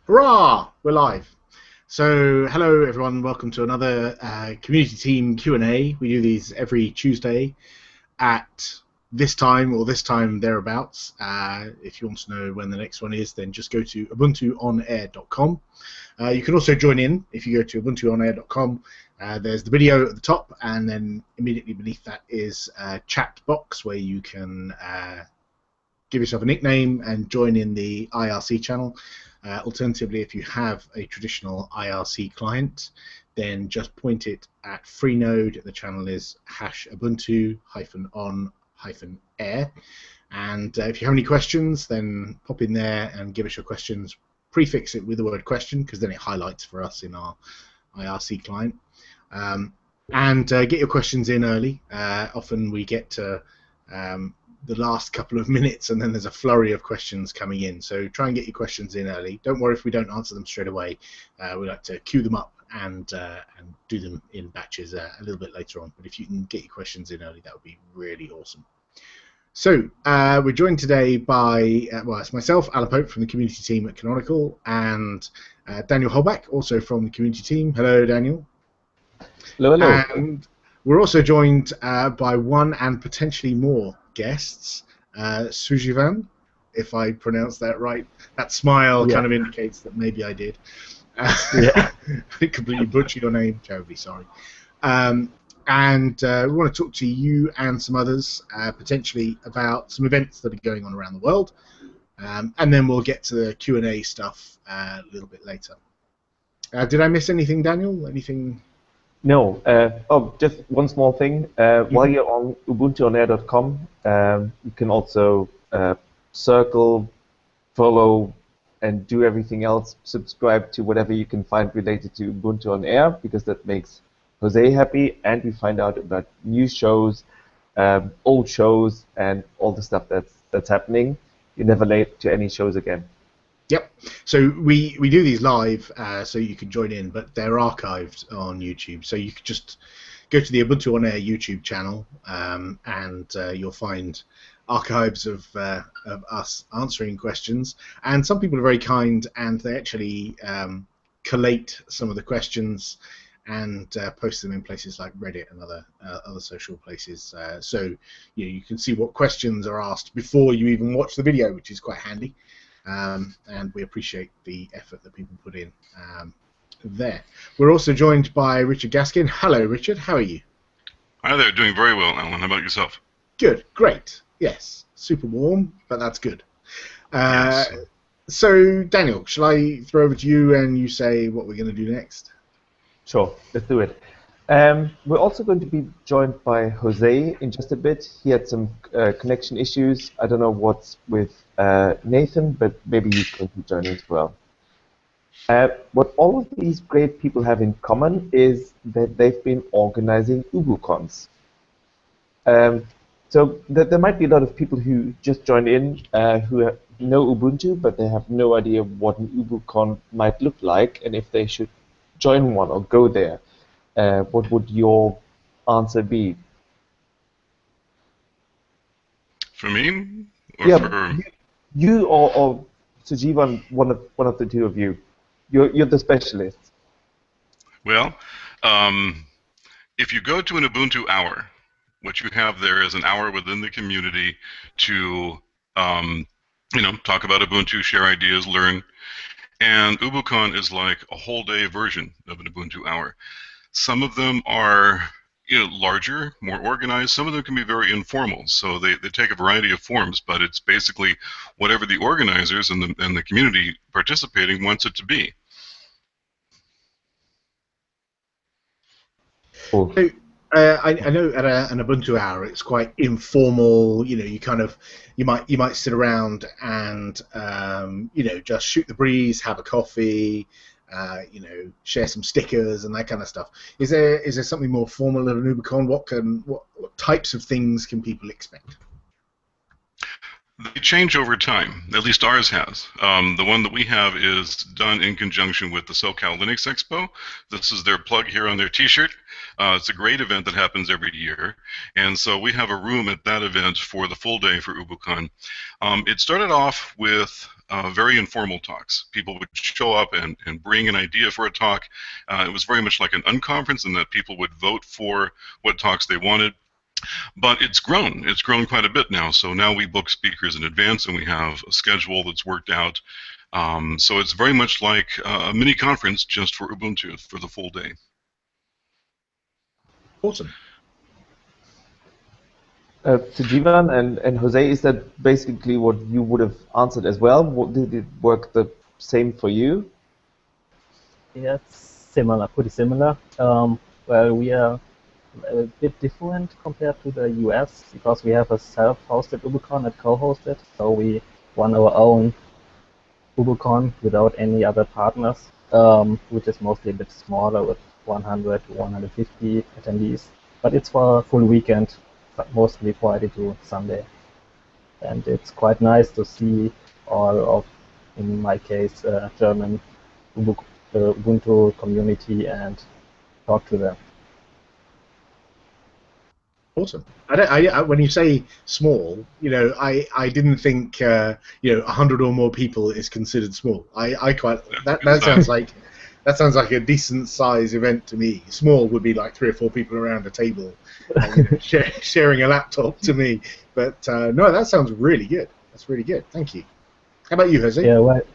Hurrah! We're live. So, hello everyone. Welcome to another community team Q&A. We do these every Tuesday at this time or this time thereabouts. If you want to know when the next one is, then just go to ubuntuonair.com. You can also join in if you go to ubuntuonair.com. There's the video at the top, and then immediately beneath that is a chat box where you can give yourself a nickname and join in the IRC channel. Alternatively, if you have a traditional IRC client, then just point it at Freenode. The channel is #ubuntu-on-air. And if you have any questions, then pop in there and give us your questions. Prefix it with the word question, because then it highlights for us in our IRC client. And get your questions in early. Often we get to the last couple of minutes, and then there's a flurry of questions coming in. So try and get your questions in early. Don't worry if we don't answer them straight away. We like to queue them up and do them in batches a little bit later on. But if you can get your questions in early, that would be really awesome. So we're joined today by, well, it's myself, Alan Pope from the community team at Canonical, and Daniel Holbach, also from the community team. Hello, Daniel. Hello, hello. And we're also joined by one and potentially more guests, Sujivan, if I pronounced that right. That smile kind of indicates that maybe I did. I completely butchered your name. Terribly sorry. And we want to talk to you and some others, potentially about some events that are going on around the world. And then we'll get to the Q&A stuff a little bit later. Did I miss anything, Daniel? Anything? No. Just one small thing. While you're on ubuntuonair.com, you can also circle, follow, and do everything else. Subscribe to whatever you can find related to Ubuntu on Air, because that makes Jose happy, and we find out about new shows, old shows, and all the stuff that's happening. You're never late to any shows again. Yep. So we do these live, so you can join in, but they're archived on YouTube. So you could just go to the Ubuntu on Air YouTube channel, and you'll find archives of us answering questions. And some people are very kind, and they actually collate some of the questions and post them in places like Reddit and other social places. So you can see what questions are asked before you even watch the video, which is quite handy. And we appreciate the effort that people put in there. We're also joined by Richard Gaskin. Hello, Richard. How are you? Hi there. Doing very well, Alan. How about yourself? Good. Great. Yes. Super warm, but that's good. Yes. So, Daniel, shall I throw over to you and you say what we're going to do next? Sure. Let's do it. We're also going to be joined by Jose in just a bit. He had some connection issues. I don't know what's with Nathan, but maybe he's going to join as well. What all of these great people have in common is that they've been organizing UbuCons. So there might be a lot of people who just joined in who know Ubuntu, but they have no idea what an UbuCon might look like and if they should join one or go there. What would your answer be? For me? Or Yeah, for... you or Sujivan, one of the two of you. You're the specialist. Well, if you go to an Ubuntu hour, what you have there is an hour within the community to, talk about Ubuntu, share ideas, learn. And UbuCon is like a whole day version of an Ubuntu hour. Some of them are larger, more organized. Some of them can be very informal, so they take a variety of forms, but it's basically whatever the organizers and the community participating wants it to be. Cool. So, I know at an Ubuntu hour it's quite informal. You might sit around and just shoot the breeze, have a coffee, share some stickers and that kind of stuff. Is there something more formal at an UbuCon? What types of things can people expect? They change over time. At least ours has. The one that we have is done in conjunction with the SoCal Linux Expo. This is their plug here on their T-shirt. It's a great event that happens every year, and so we have a room at that event for the full day for UbuCon. It started off with very informal talks. People would show up and bring an idea for a talk. It was very much like an unconference in that people would vote for what talks they wanted. But it's grown. It's grown quite a bit now. So now we book speakers in advance, and we have a schedule that's worked out. So it's very much like a mini conference just for Ubuntu for the full day. Awesome. Sujivan and Jose, is that basically what you would have answered as well? Did it work the same for you? Yeah, it's similar, pretty similar. Well, we are a bit different compared to the US because we have a self-hosted UbuCon and co-hosted, so we run our own UbuCon without any other partners, which is mostly a bit smaller with 100 to 150 attendees. But it's for a full weekend, but mostly Friday to Sunday. And it's quite nice to see all of, in my case, German Ubuntu community and talk to them. Awesome. When you say small, I didn't think 100 or more people is considered small. That sounds like a decent size event to me. Small would be like 3 or 4 people around a table, sharing a laptop to me. But no, that sounds really good. That's really good. Thank you. How about you, Jose? Yeah, right.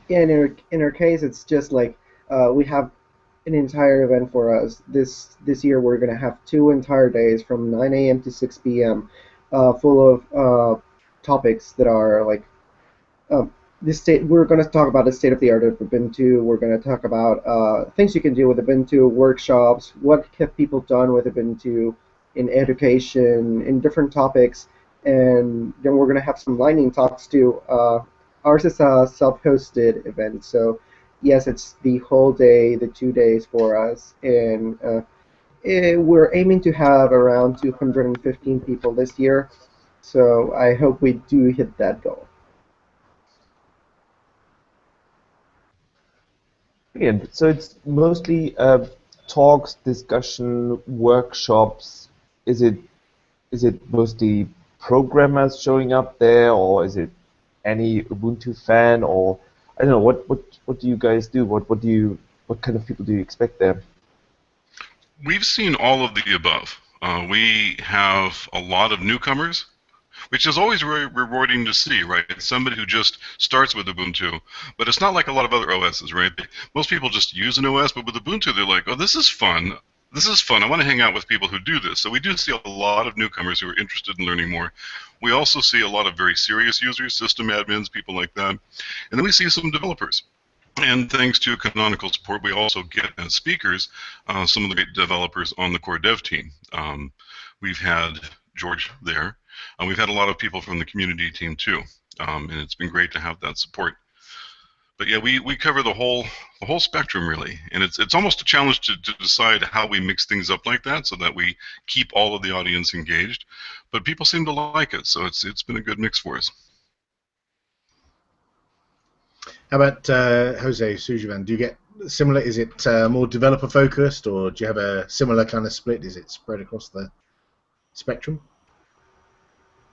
Yeah, in our case, it's just like we have an entire event for us. This year we're going to have 2 entire days from 9 a.m. to 6 p.m. Full of topics that are like we're going to talk about the state of the art of Ubuntu. We're going to talk about things you can do with Ubuntu, workshops, what have people done with Ubuntu in education, in different topics, and then we're going to have some lightning talks too. Ours is a self-hosted event, so yes, it's the whole day, the 2 days for us, and we're aiming to have around 215 people this year, so I hope we do hit that goal. Brilliant. So it's mostly talks, discussion, workshops. Is it mostly programmers showing up there, or is it any Ubuntu fan, or I don't know, what do you guys do? What kind of people do you expect there? We've seen all of the above. We have a lot of newcomers, which is always very rewarding to see, right? It's somebody who just starts with Ubuntu, but it's not like a lot of other OSs, right? Most people just use an OS, but with Ubuntu, they're like, oh, this is fun. This is fun. I want to hang out with people who do this. So we do see a lot of newcomers who are interested in learning more. We also see a lot of very serious users, system admins, people like that. And then we see some developers. And thanks to Canonical support, we also get as speakers some of the great developers on the core dev team. We've had George there. We've had a lot of people from the community team too, and it's been great to have that support. But yeah, we cover the whole spectrum really, and it's almost a challenge to decide how we mix things up like that so that we keep all of the audience engaged. But people seem to like it, so it's been a good mix for us. How about Jose, Sujivan? Do you get similar? Is it more developer focused, or do you have a similar kind of split? Is it spread across the spectrum?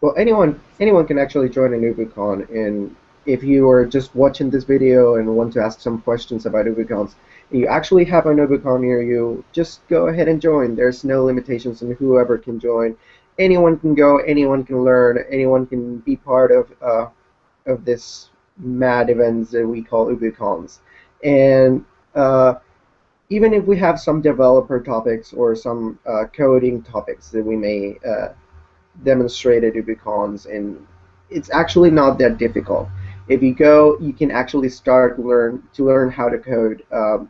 Well, anyone can actually join an UbuCon, and if you are just watching this video and want to ask some questions about UbuCons, and you actually have an UbuCon near you, just go ahead and join. There's no limitations on whoever can join. Anyone can go, anyone can learn, anyone can be part of this mad events that we call UbuCons. And even if we have some developer topics or some coding topics that we may demonstrate at UbuCons, and it's actually not that difficult. If you go, you can actually start to learn how to code.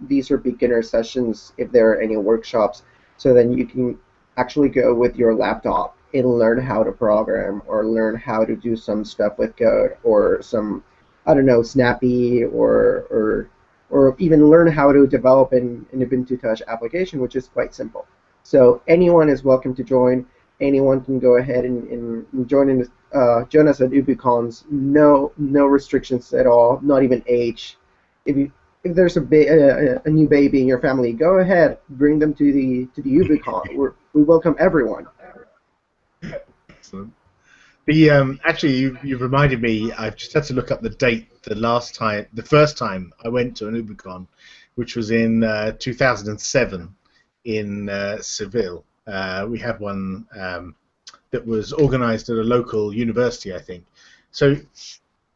These are beginner sessions if there are any workshops, so then you can actually go with your laptop and learn how to program or learn how to do some stuff with code or some, I don't know, Snappy or even learn how to develop an Ubuntu Touch application, which is quite simple. So anyone is welcome to join. Anyone can go ahead and join us at UbuCons. No restrictions at all, not even age. If there's a new baby in your family, go ahead, bring them to the UbuCon. We welcome everyone. Excellent. Actually, you've reminded me. I've just had to look up the date. The first time I went to an UbuCon, which was in 2007 in Seville. We had one that was organised at a local university, I think. So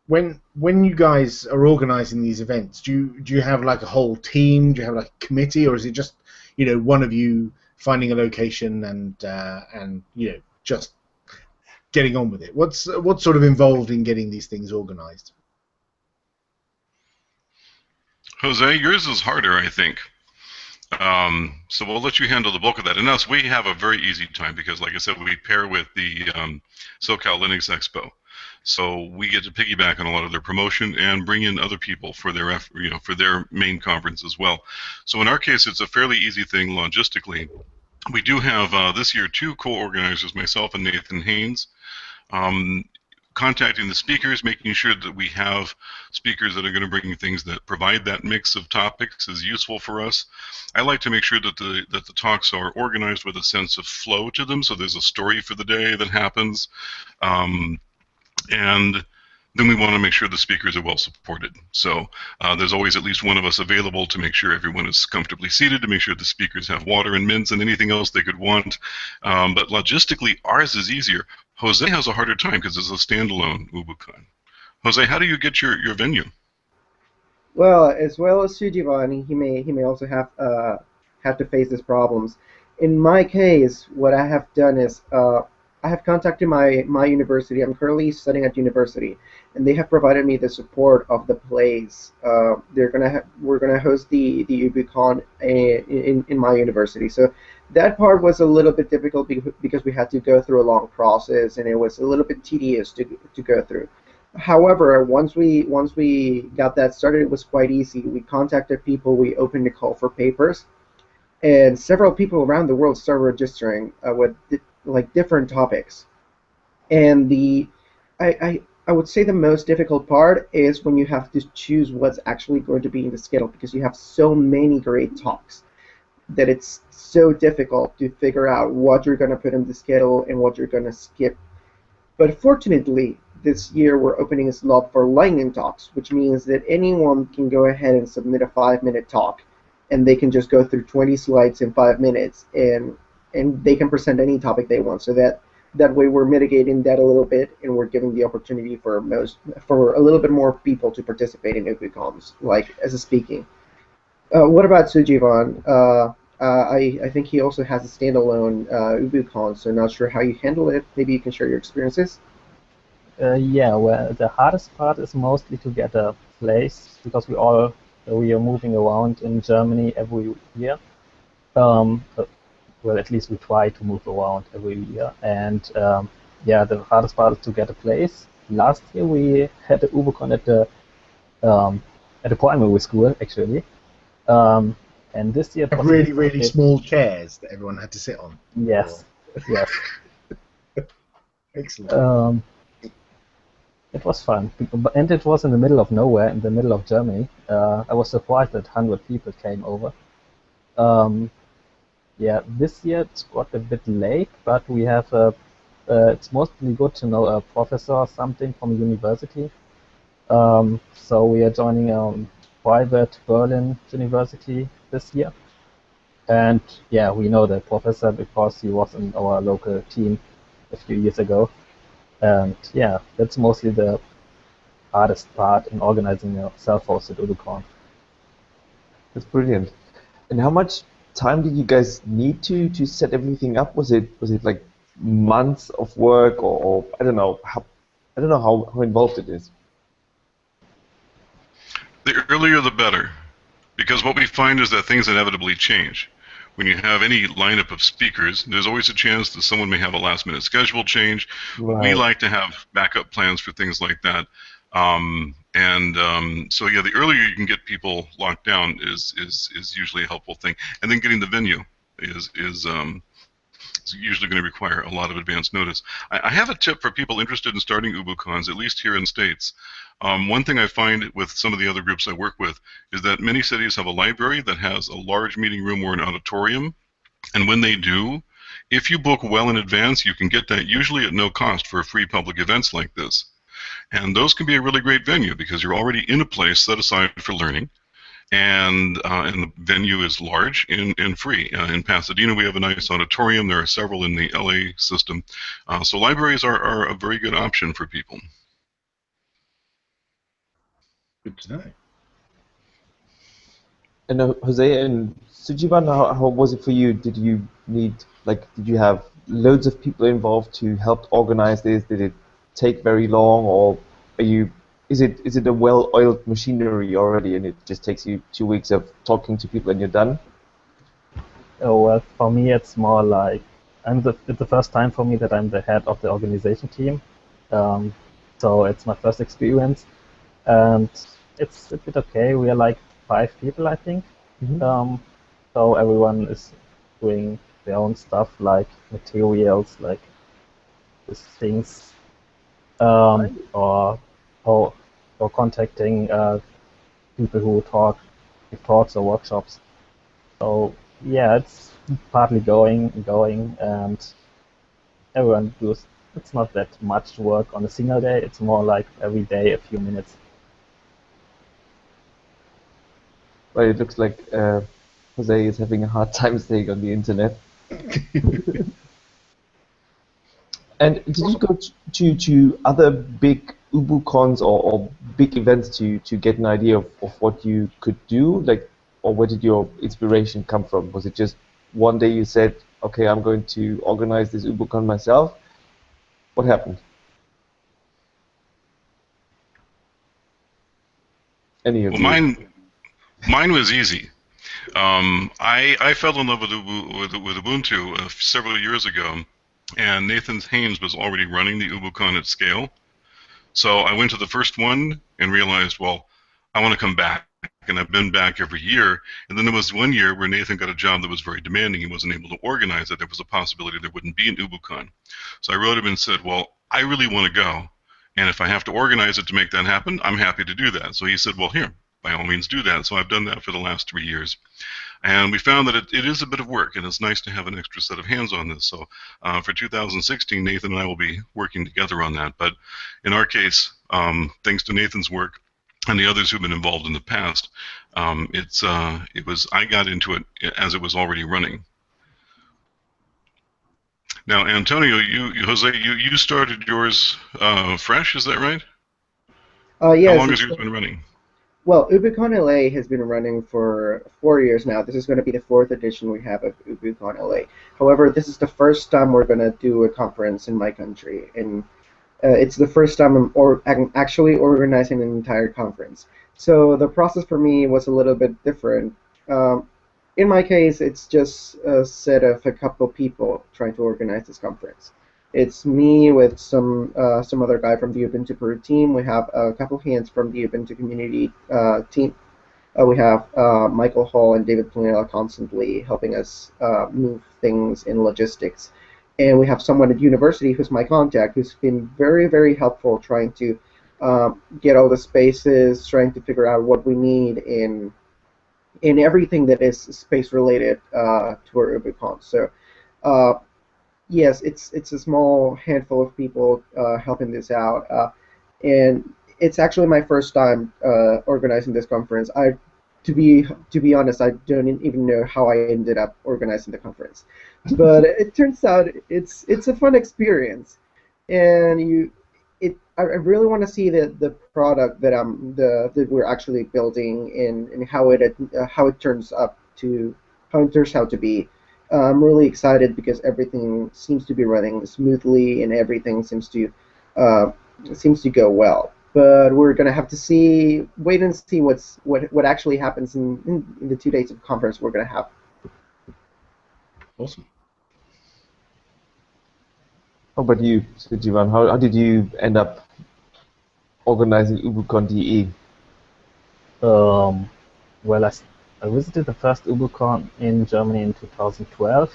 when you guys are organising these events, do you have like a whole team? Do you have like a committee, or is it just one of you finding a location and just getting on with it? What's sort of involved in getting these things organised? Jose, yours is harder, I think. So we'll let you handle the bulk of that. And us, we have a very easy time because, like I said, we pair with the SoCal Linux Expo, so we get to piggyback on a lot of their promotion and bring in other people for their for their main conference as well. So in our case, it's a fairly easy thing logistically. We do have this year 2 co-organizers, myself and Nathan Haynes. Contacting the speakers, making sure that we have speakers that are going to bring things that provide that mix of topics is useful for us. I like to make sure that the talks are organized with a sense of flow to them, so there's a story for the day that happens, and then we want to make sure the speakers are well supported. So there's always at least one of us available to make sure everyone is comfortably seated, to make sure the speakers have water and mints and anything else they could want. But logistically, ours is easier. Jose has a harder time because it's a standalone UbuCon. Jose, how do you get your venue? Well, as well as Sujivan, he may also have to face these problems. In my case, what I have done is I have contacted my university. I'm currently studying at university, and they have provided me the support of the place. We're gonna host the UbuCon in my university. So that part was a little bit difficult because we had to go through a long process, and it was a little bit tedious to go through. However, once we got that started, it was quite easy. We contacted people, we opened a call for papers, and several people around the world started registering with like different topics. And I would say the most difficult part is when you have to choose what's actually going to be in the schedule because you have so many great talks that it's so difficult to figure out what you're going to put in the schedule and what you're going to skip. But fortunately, this year we're opening a slot for lightning talks, which means that anyone can go ahead and submit a 5-minute talk, and they can just go through 20 slides in 5 minutes, and they can present any topic they want. So that way we're mitigating that a little bit, and we're giving the opportunity for a little bit more people to participate in UbuCons, like as a speaking. What about Sujivan? I think he also has a standalone UbuCon, so not sure how you handle it. Maybe you can share your experiences. Yeah, well, the hardest part is mostly to get a place because we are moving around in Germany every year. Well, at least we try to move around every year, and yeah, the hardest part is to get a place. Last year we had a UbuCon at the primary school actually, and this year Really small chairs that everyone had to sit on. Yes, yes. Excellent. It was fun, and it was in the middle of nowhere, in the middle of Germany. I was surprised that 100 people came over. Yeah, this year it got a bit late, but we have it's mostly good to know a professor or something from a university. So we are joining a private Berlin university this year. And yeah, we know the professor because he was in our local team a few years ago. And yeah, that's mostly the hardest part in organizing a self-hosted UbuCon. That's brilliant. And how much time did you guys need to set everything up? Was it like months of work, or I don't know how involved it is? The earlier the better, because what we find is that things inevitably change. When you have any lineup of speakers, there's always a chance that someone may have a last-minute schedule change. Right. We like to have backup plans for things like that. So yeah, the earlier you can get people locked down is usually a helpful thing. And then getting the venue is usually going to require a lot of advance notice. I have a tip for people interested in starting UbuCons, at least here in the States. One thing I find with some of the other groups I work with is that many cities have a library that has a large meeting room or an auditorium, and when they do, if you book well in advance, you can get that usually at no cost for free public events like this. And those can be a really great venue because you're already in a place set aside for learning, and the venue is large and free. In Pasadena, we have a nice auditorium. There are several in the LA system. So libraries are a very good option for people. Good to know. And Jose and Sujivan, how was it for you? Did you did you have loads of people involved to help organize this? Did it take very long, or is it a well-oiled machinery already, and it just takes you 2 weeks of talking to people and you're done? Oh, well, for me, it's more like it's the first time for me that I'm the head of the organization team. So it's my first experience, and it's a bit okay. We are like 5 people, I think. So everyone is doing their own stuff, like materials, like these things, or contacting people who give talks or workshops. So yeah, it's partly going, and everyone does. It's not that much work on a single day. It's more like every day a few minutes. Well, it looks like Jose is having a hard time staying on the internet. And did you go to other big UbuCons or big events to get an idea of what you could do? Like, or where did your inspiration come from? Was it just one day you said, okay, I'm going to organize this UbuCon myself? What happened? Any of Well, you? mine was easy. I fell in love with Ubuntu several years ago, and Nathan Haynes was already running the UbuCon at scale. So I went to the first one and realized, well, I want to come back. And I've been back every year. And then there was one year where Nathan got a job that was very demanding. He wasn't able to organize it. There was a possibility there wouldn't be an UbuCon. So I wrote him and said, well, I really want to go. And if I have to organize it to make that happen, I'm happy to do that. So he said, well, here, by all means do that. So I've done that for the last 3 years. And we found that it is a bit of work, and it's nice to have an extra set of hands on this. So for 2016, Nathan and I will be working together on that. But in our case, thanks to Nathan's work and the others who've been involved in the past, I got into it as it was already running. Now, Antonio, Jose, you started yours fresh, is that right? Yes. How long has yours been running? Well, UbuCon LA has been running for 4 years now. This is going to be the 4th edition we have of UbuCon LA. However, this is the first time we're going to do a conference in my country, and it's the first time I'm actually organizing an entire conference. So the process for me was a little bit different. In my case, it's just a set of a couple people trying to organize this conference. It's me with some other guy from the Ubuntu Peru team. We have a couple hands from the Ubuntu community team. We have Michael Hall and David Planella constantly helping us move things in logistics. And we have someone at university who's my contact, who's been very, very helpful trying to get all the spaces, trying to figure out what we need in everything that is space related to our UbuCon. So yes, it's a small handful of people helping this out, and it's actually my first time organizing this conference. To be honest, I don't even know how I ended up organizing the conference, but it turns out it's a fun experience, and I really want to see the product that we're actually building and how it turns out to be. I'm really excited because everything seems to be running smoothly and everything seems to go well. But we're gonna have to wait and see what actually happens in the 2 days of conference we're gonna have. Awesome. How about you, Sujivan? How did you end up organizing UbuCon DE? Well, I visited the first UbuCon in Germany in 2012,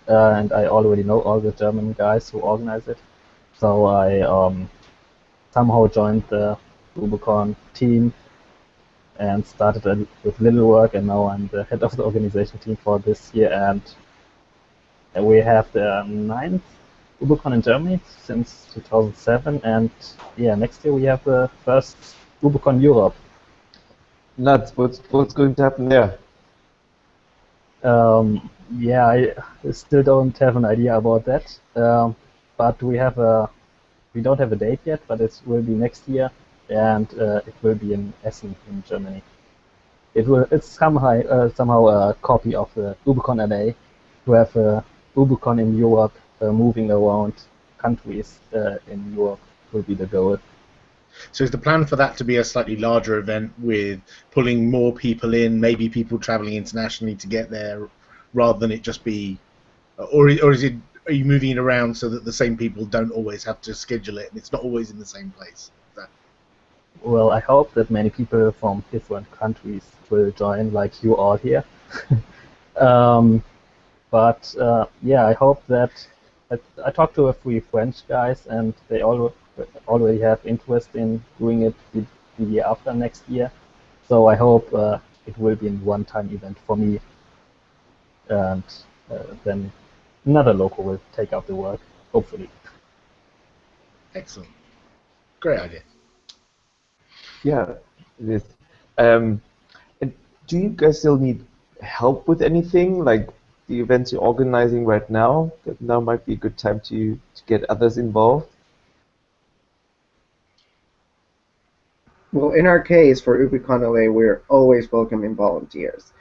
and I already know all the German guys who organize it. So I somehow joined the UbuCon team and started with little work, and now I'm the head of the organization team for this year. And We have the ninth UbuCon in Germany since 2007, and yeah, next year we have the first UbuCon Europe. Nuts. What's going to happen there? Yeah, I still don't have an idea about that, but we don't have a date yet, but it will be next year, and it will be in Essen in Germany. It's somehow a copy of the UbuCon LA, to have a UbuCon in Europe, moving around countries in Europe will be the goal. So is the plan for that to be a slightly larger event with pulling more people in, maybe people traveling internationally to get there, rather than it just be, or is it, are you moving it around so that the same people don't always have to schedule it and it's not always in the same place? Well, I hope that many people from different countries will join, like you all here. But yeah, I hope that I talked to a few French guys, and they all already have interest in doing it the year after next year. So I hope it will be a one-time event for me, and then another local will take up the work, hopefully. Excellent. Great idea. Yeah, it is. And do you guys still need help with anything, like the events you're organizing right now? That now might be a good time to get others involved. Well, in our case, for UbiCon LA, we're always welcoming volunteers.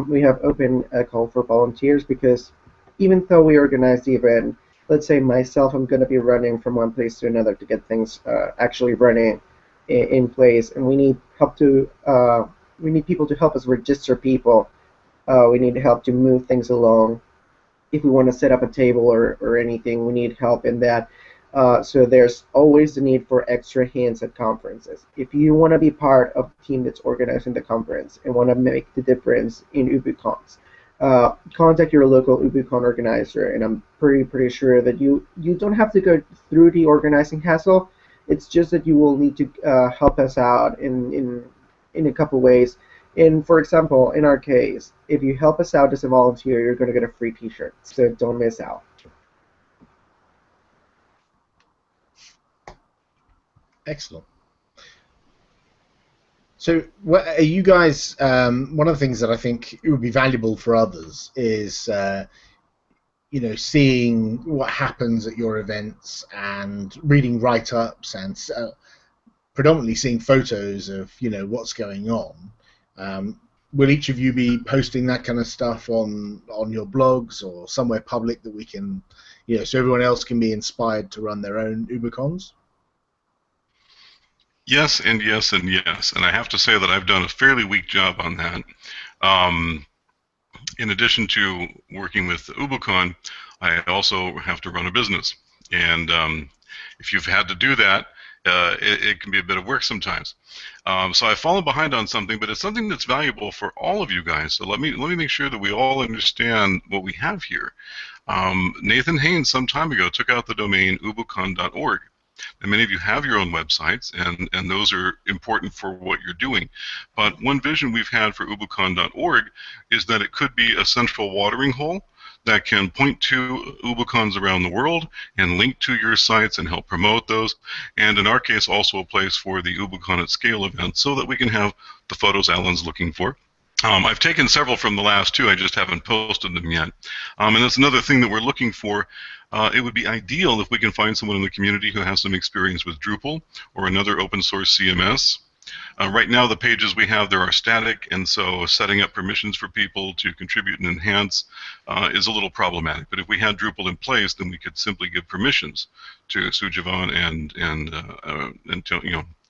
We have open a call for volunteers because even though we organize the event, let's say myself, I'm going to be running from one place to another to get things actually running in place, and we need people to help us register people. We need help to move things along. If we want to set up a table or anything, we need help in that. So there's always the need for extra hands at conferences. If you want to be part of the team that's organizing the conference and want to make the difference in UbuCons, contact your local UbuCon organizer, and I'm pretty sure that you don't have to go through the organizing hassle. It's just that you will need to help us out in a couple ways. And for example, in our case, if you help us out as a volunteer, you're going to get a free T-shirt. So don't miss out. Excellent. So, are you guys? One of the things that I think it would be valuable for others is, seeing what happens at your events and reading write-ups and predominantly seeing photos of what's going on. Will each of you be posting that kind of stuff on your blogs or somewhere public that we can, so everyone else can be inspired to run their own UbuCons? Yes, and yes, and yes. And I have to say that I've done a fairly weak job on that. In addition to working with UbuCon, I also have to run a business. And if you've had to do that, it can be a bit of work sometimes. So I've fallen behind on something, but it's something that's valuable for all of you guys. So let me make sure that we all understand what we have here. Nathan Haynes some time ago took out the domain ubucon.org. And many of you have your own websites, and those are important for what you're doing. But one vision we've had for ubucon.org is that it could be a central watering hole that can point to UbuCons around the world and link to your sites and help promote those. And in our case, also a place for the UbuCon at Scale event so that we can have the photos Alan's looking for. I've taken several from the last two, I just haven't posted them yet. And that's another thing that we're looking for. It would be ideal if we can find someone in the community who has some experience with Drupal or another open source CMS. Right now the pages we have there are static, and so setting up permissions for people to contribute and enhance is a little problematic. But if we had Drupal in place, then we could simply give permissions to Sujavan and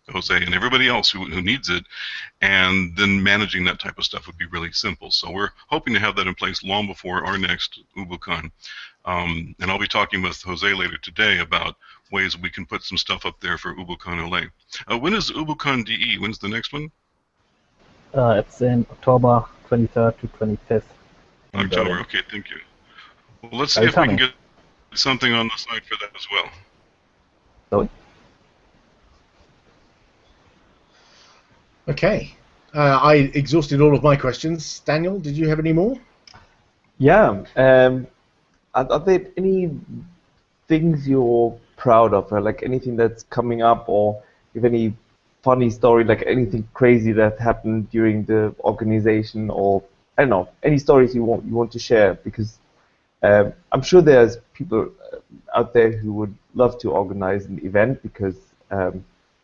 Jose and everybody else who needs it, and then managing that type of stuff would be really simple. So we're hoping to have that in place long before our next UbuCon. And I'll be talking with Jose later today about ways we can put some stuff up there for UbuCon LA. When is UbuCon DE? When's the next one? It's in October 23rd to 25th. October, okay, thank you. Well, let's see if we can get something on the site for that as well. So. Okay. I exhausted all of my questions. Daniel, did you have any more? Yeah. are there any things you're proud of, or like anything that's coming up, or if any funny story, like anything crazy that happened during the organization, or I don't know, any stories you want to share? Because I'm sure there's people out there who would love to organize an event because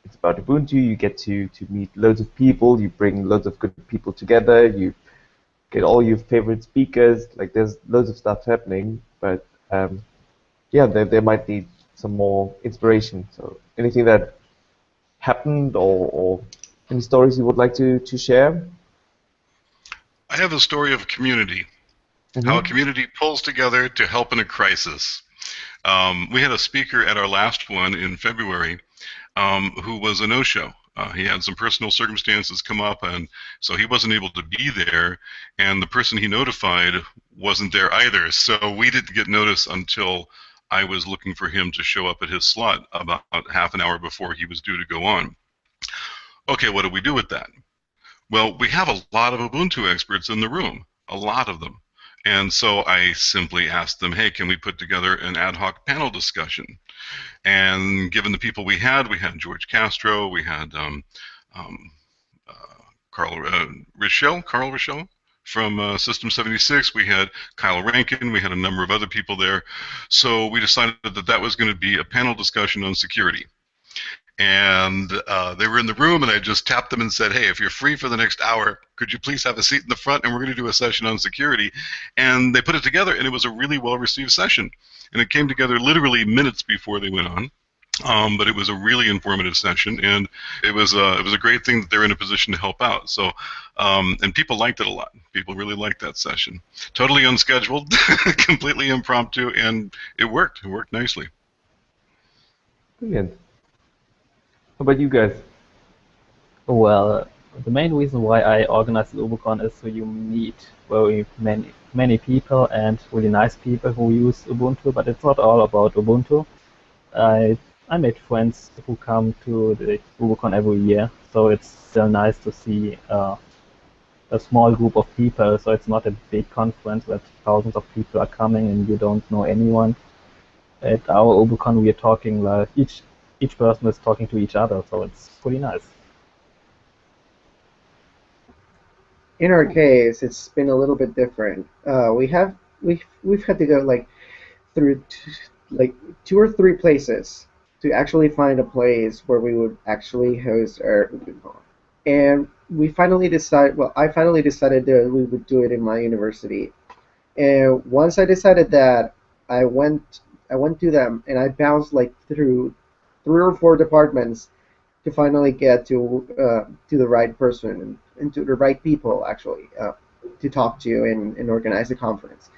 it's about Ubuntu. You get to meet loads of people. You bring loads of good people together. You get all your favorite speakers. Like there's loads of stuff happening, but yeah, they might need some more inspiration. So anything that happened or any stories you would like to share? I have a story of a community, how a community pulls together to help in a crisis. We had a speaker at our last one in February who was a no-show. He had some personal circumstances come up, and so he wasn't able to be there, and the person he notified wasn't there either. So we didn't get notice until I was looking for him to show up at his slot about half an hour before he was due to go on. Okay, what do we do with that? Well, we have a lot of Ubuntu experts in the room, a lot of them. And so I simply asked them, hey, can we put together an ad hoc panel discussion? And given the people we had George Castro, we had Carl Richel from System 76, we had Kyle Rankin, we had a number of other people there. So we decided that that was going to be a panel discussion on security. And they were in the room, and I just tapped them and said, hey, if you're free for the next hour, could you please have a seat in the front, and we're going to do a session on security. And they put it together, and it was a really well-received session. And it came together literally minutes before they went on. But it was a really informative session, and it was a great thing that they're in a position to help out. So, and people liked it a lot. People really liked that session. Totally unscheduled, completely impromptu, and it worked. It worked nicely. Brilliant. How about you guys? Well, the main reason why I organized the UbuCon is so you meet very many people and really nice people who use Ubuntu, but it's not all about Ubuntu. I made friends who come to the UbuCon every year, so it's still nice to see a small group of people. So it's not a big conference that thousands of people are coming and you don't know anyone. At our UbuCon, we are talking like each person is talking to each other, so it's pretty nice. In our case, it's been a little bit different. We've had to go like through like 2 or 3 places to actually find a place where we would actually host our UbuCon. And we finally decided. Well, I finally decided that we would do it in my university. And once I decided that, I went to them and I bounced like through 3 or 4 departments to finally get to the right person and to the right people actually to talk to and organize a conference.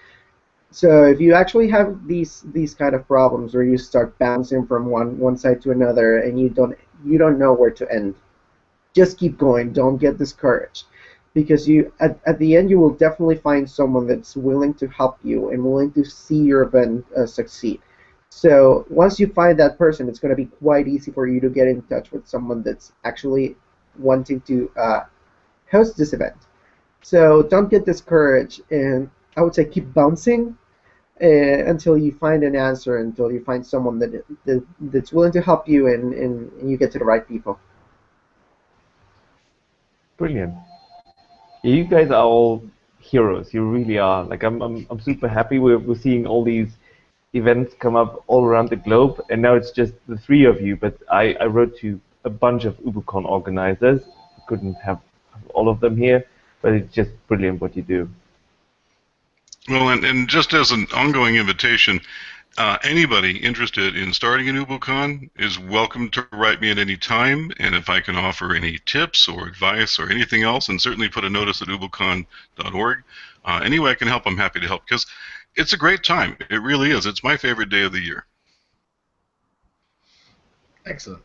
So if you actually have these kind of problems where you start bouncing from one side to another and you don't know where to end, just keep going. Don't get discouraged, because you at the end you will definitely find someone that's willing to help you and willing to see your event succeed. So once you find that person, it's going to be quite easy for you to get in touch with someone that's actually wanting to host this event. So don't get discouraged, and I would say keep bouncing until you find an answer, until you find someone that's willing to help you, and you get to the right people. Brilliant. Yeah, you guys are all heroes. You really are. Like I'm super happy we're seeing all these events come up all around the globe, and now it's just the 3 of you. But I wrote to a bunch of UbuCon organizers. Couldn't have all of them here, but it's just brilliant what you do. Well, and just as an ongoing invitation, anybody interested in starting an UbuCon is welcome to write me at any time, and if I can offer any tips or advice or anything else, and certainly put a notice at ubucon.org, any way I can help, I'm happy to help, because it's a great time. It really is. It's my favorite day of the year. Excellent.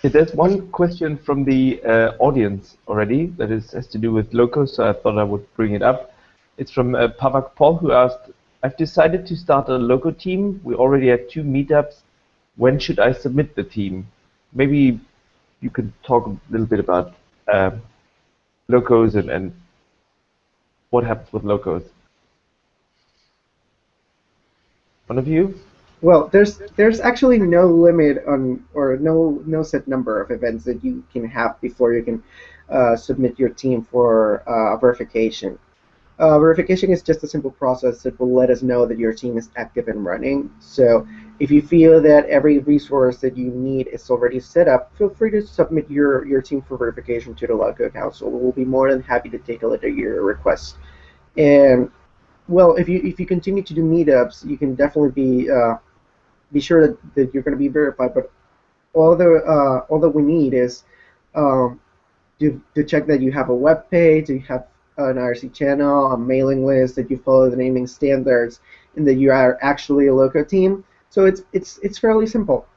There's one question from the audience already that has to do with Loco, so I thought I would bring it up. It's from Pavak Paul, who asked, I've decided to start a Loco team. We already have 2 meetups. When should I submit the team? Maybe you could talk a little bit about Locos and what happens with Locos. One of you? Well, there's actually no limit on or no set number of events that you can have before you can submit your team for verification. Verification is just a simple process that will let us know that your team is active and running. So if you feel that every resource that you need is already set up, feel free to submit your team for verification to the Loco Council. We'll be more than happy to take a look at your request. And well, if you continue to do meetups, you can definitely be sure that you're going to be verified. But all that we need is um, to check that you have a web page, you have an IRC channel, a mailing list, that you follow the naming standards, and that you are actually a Loco team. So it's fairly simple.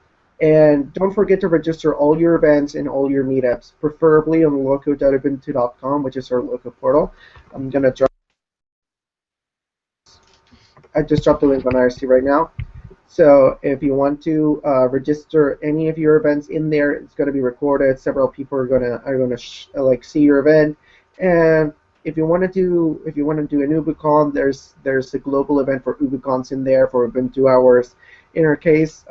And don't forget to register all your events and all your meetups, preferably on loco.ubuntu.com, which is our Loco portal. I'm gonna drop. I just dropped the link on IRC right now. So if you want to register any of your events in there, it's going to be recorded. Several people are gonna like see your event. And if you want to do an UbuCon, there's a global event for UbuCons in there for Ubuntu hours. In our case,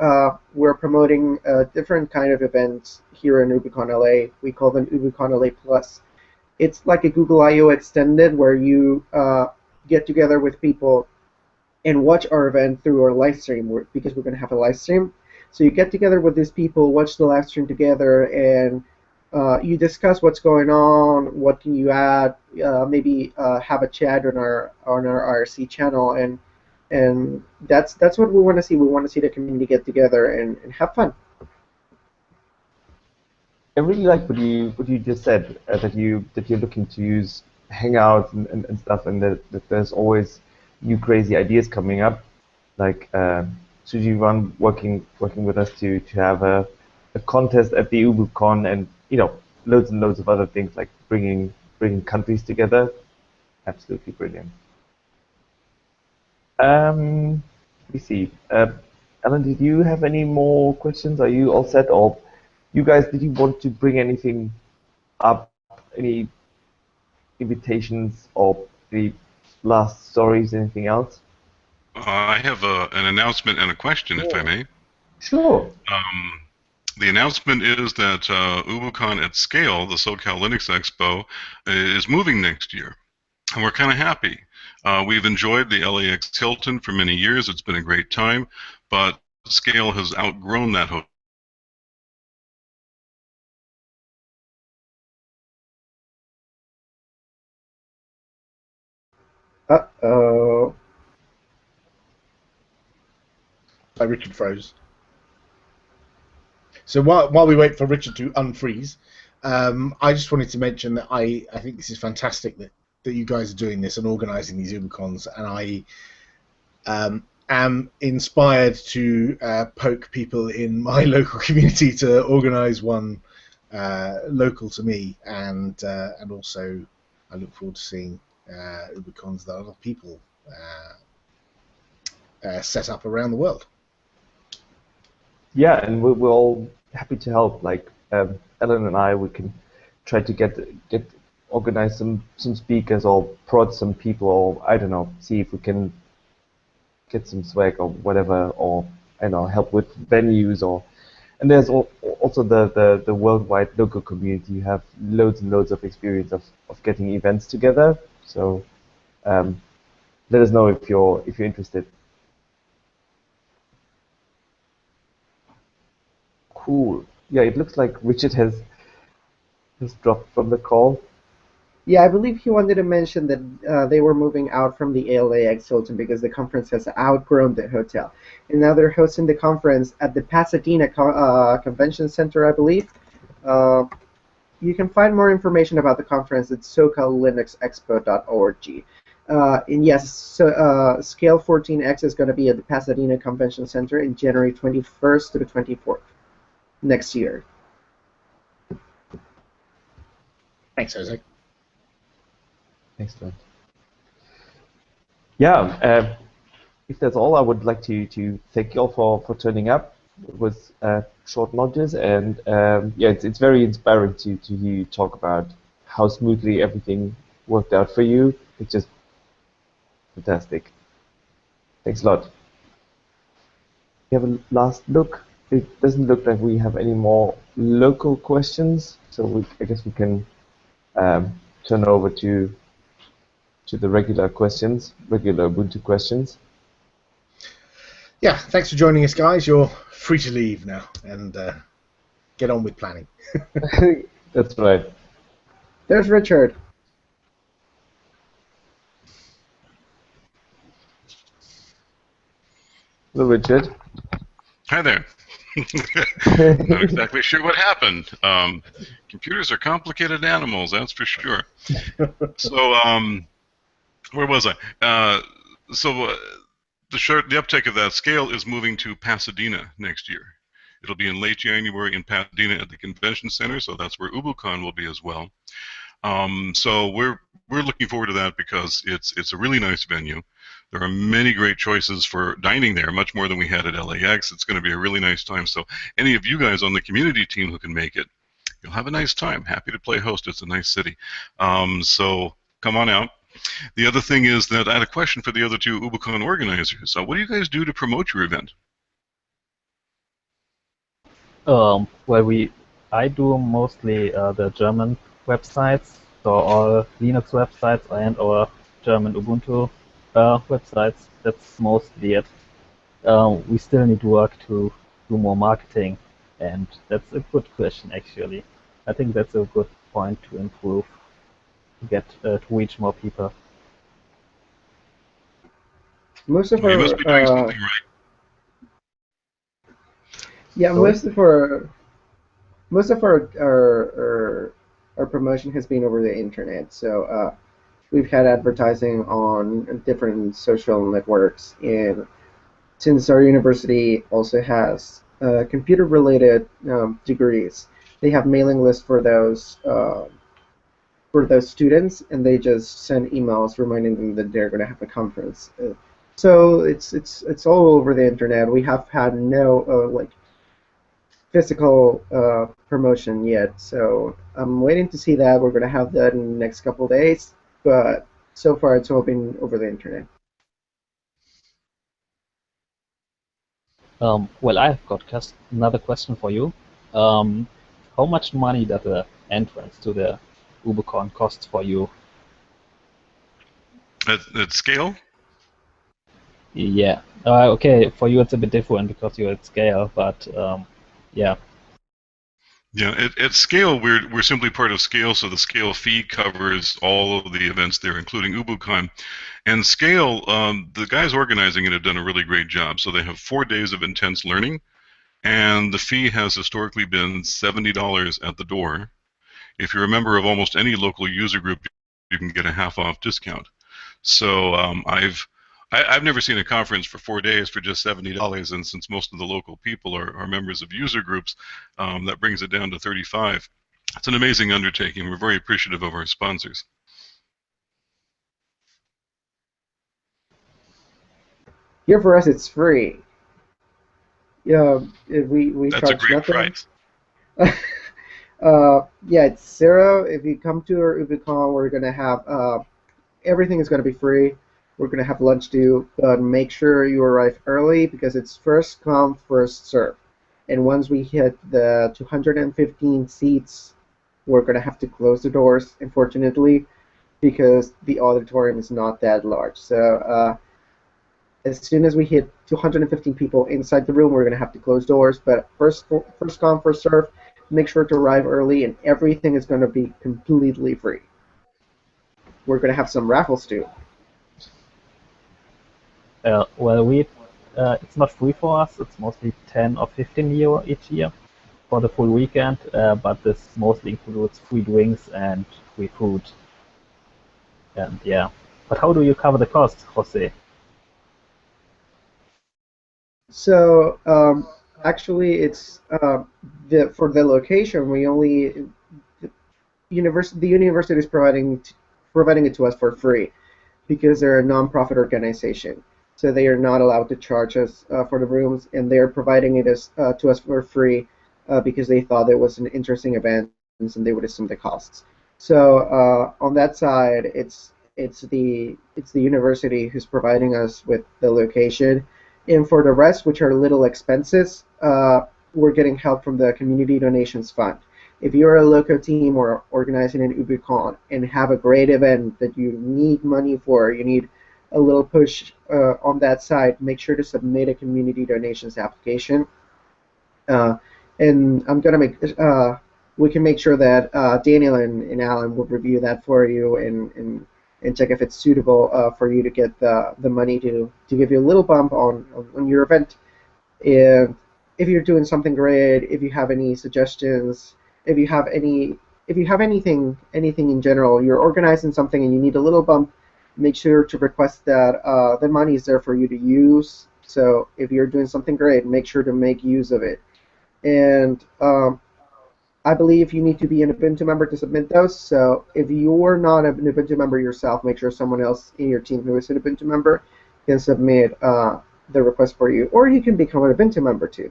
we're promoting a different kind of events here in UbuCon LA. We call them UbuCon LA Plus. It's like a Google I/O extended where you get together with people and watch our event through our live stream because we're going to have a live stream. So you get together with these people, watch the live stream together, and you discuss what's going on, what can you add, maybe have a chat on our IRC channel, and that's what we want to see. We want to see the community get together and have fun. I really like what you just said, that you're looking to use Hangouts and stuff, and that there's always new crazy ideas coming up. Like should you run working with us to have a contest at the UbuCon, and loads and loads of other things, like bringing countries together. Absolutely brilliant. Let me see. Alan, did you have any more questions? Are you all set? Or you guys, did you want to bring anything up? Any invitations or any last stories? Anything else? I have an announcement and a question, if I may. Sure. The announcement is that UbuCon at Scale, the SoCal Linux Expo, is moving next year, and we're kind of happy. We've enjoyed the LAX Hilton for many years. It's been a great time, but Scale has outgrown that hotel. Uh-oh. Richard froze. So while we wait for Richard to unfreeze, I just wanted to mention that I think this is fantastic that you guys are doing this and organising these UbuCons, and I am inspired to poke people in my local community to organise one local to me, and also I look forward to seeing UbuCons that other people set up around the world. Yeah, and we're all happy to help. Like Ellen and I, we can try to get organize some speakers or prod some people, or I don't know, see if we can get some swag or whatever, or help with venues. Or and there's also the worldwide local community. You have loads and loads of experience of getting events together. So let us know if you're interested. Cool. Yeah, it looks like Richard has dropped from the call. Yeah, I believe he wanted to mention that they were moving out from the LAX Hilton because the conference has outgrown the hotel. And now they're hosting the conference at the Pasadena Convention Center, I believe. You can find more information about the conference at socallinuxexpo.org. And yes, so Scale 14X is going to be at the Pasadena Convention Center in January 21st to the 24th next year. Thanks, Jose. Excellent. Yeah, if that's all, I would like to thank you all for turning up. It was short notice, and yeah, it's very inspiring to hear you talk about how smoothly everything worked out for you. It's just fantastic. Thanks a lot. have a last look. It doesn't look like we have any more local questions, so I guess we can turn over to the regular questions, regular Ubuntu questions. Yeah, thanks for joining us, guys. You're free to leave now and get on with planning. That's right. There's Richard. Hello, Richard. Hi there. Not exactly sure what happened. Computers are complicated animals, that's for sure. So, where was I? The uptake of that scale is moving to Pasadena next year. It'll be in late January in Pasadena at the convention center, so that's where UbuCon will be as well. So we're looking forward to that because it's a really nice venue. There are many great choices for dining there, much more than we had at LAX. It's going to be a really nice time. So any of you guys on the community team who can make it, you'll have a nice time. Happy to play host. It's a nice city. So come on out. The other thing is that I had a question for the other two UbuCon organizers. What do you guys do to promote your event? Well, I do mostly the German websites, so all Linux websites and our German Ubuntu websites. That's mostly it. We still need work to do more marketing, and that's a good question actually. I think that's a good point to improve, to get to reach more people. Most of Well, you must be doing our something right. yeah, Sorry? most of our promotion has been over the internet. So we've had advertising on different social networks, and since our university also has computer-related degrees, they have mailing lists for those students, and they just send emails reminding them that they're going to have a conference. So it's all over the internet. We have had no like physical promotion yet, so I'm waiting to see that. We're going to have that in the next couple of days, but so far it's all been over the internet. Well, I've got another question for you. How much money does the entrance to the UbuCon cost for you? At scale? Yeah. Okay, for you it's a bit different because you're at scale, but yeah. Yeah, at Scale, we're simply part of Scale, so the Scale fee covers all of the events there, including UbuCon. And Scale, the guys organizing it have done a really great job. So they have 4 days of intense learning, and the fee has historically been $70 at the door. If you're a member of almost any local user group, you can get a half-off discount. So I've never seen a conference for 4 days for just $70, and since most of the local people are members of user groups, that brings it down to $35. It's an amazing undertaking. We're very appreciative of our sponsors. Here for us, it's free. Yeah, we That's a charge great nothing. price. Yeah, it's zero. If you come to our UbiCon, we're gonna have everything is gonna be free. We're gonna have lunch too, but make sure you arrive early because it's first come, first serve. And once we hit the 215 seats, we're gonna have to close the doors, unfortunately, because the auditorium is not that large. So as soon as we hit 215 people inside the room, we're going to have to close doors. But first come, first serve. Make sure to arrive early, and everything is going to be completely free. We're going to have some raffles too. Well, it's not free for us. It's mostly 10 or 15 euro each year for the full weekend, but this mostly includes free drinks and free food. And yeah, but how do you cover the cost, Jose? So actually, it's for the location. We only the university is providing it to us for free because they're a non-profit organization. So they are not allowed to charge us for the rooms, and they are providing it to us for free because they thought it was an interesting event and they would assume the costs. So on that side, it's the university who's providing us with the location, And for the rest, which are little expenses, we're getting help from the Community Donations Fund. If you're a Loco team or organizing an UbiCon and have a great event that you need money for, you need a little push on that side, make sure to submit a community donations application. And I'm gonna make we can make sure that Daniel and Alan will review that for you and check if it's suitable for you to get the money to give you a little bump on your event. If you're doing something great, if you have any suggestions, if you have anything in general, you're organizing something and you need a little bump, make sure to request that the money is there for you to use. So if you're doing something great, make sure to make use of it. And I believe you need to be an Ubuntu member to submit those. So if you're not an Ubuntu member yourself, make sure someone else in your team who is an Ubuntu member can submit the request for you, or you can become an Ubuntu member too.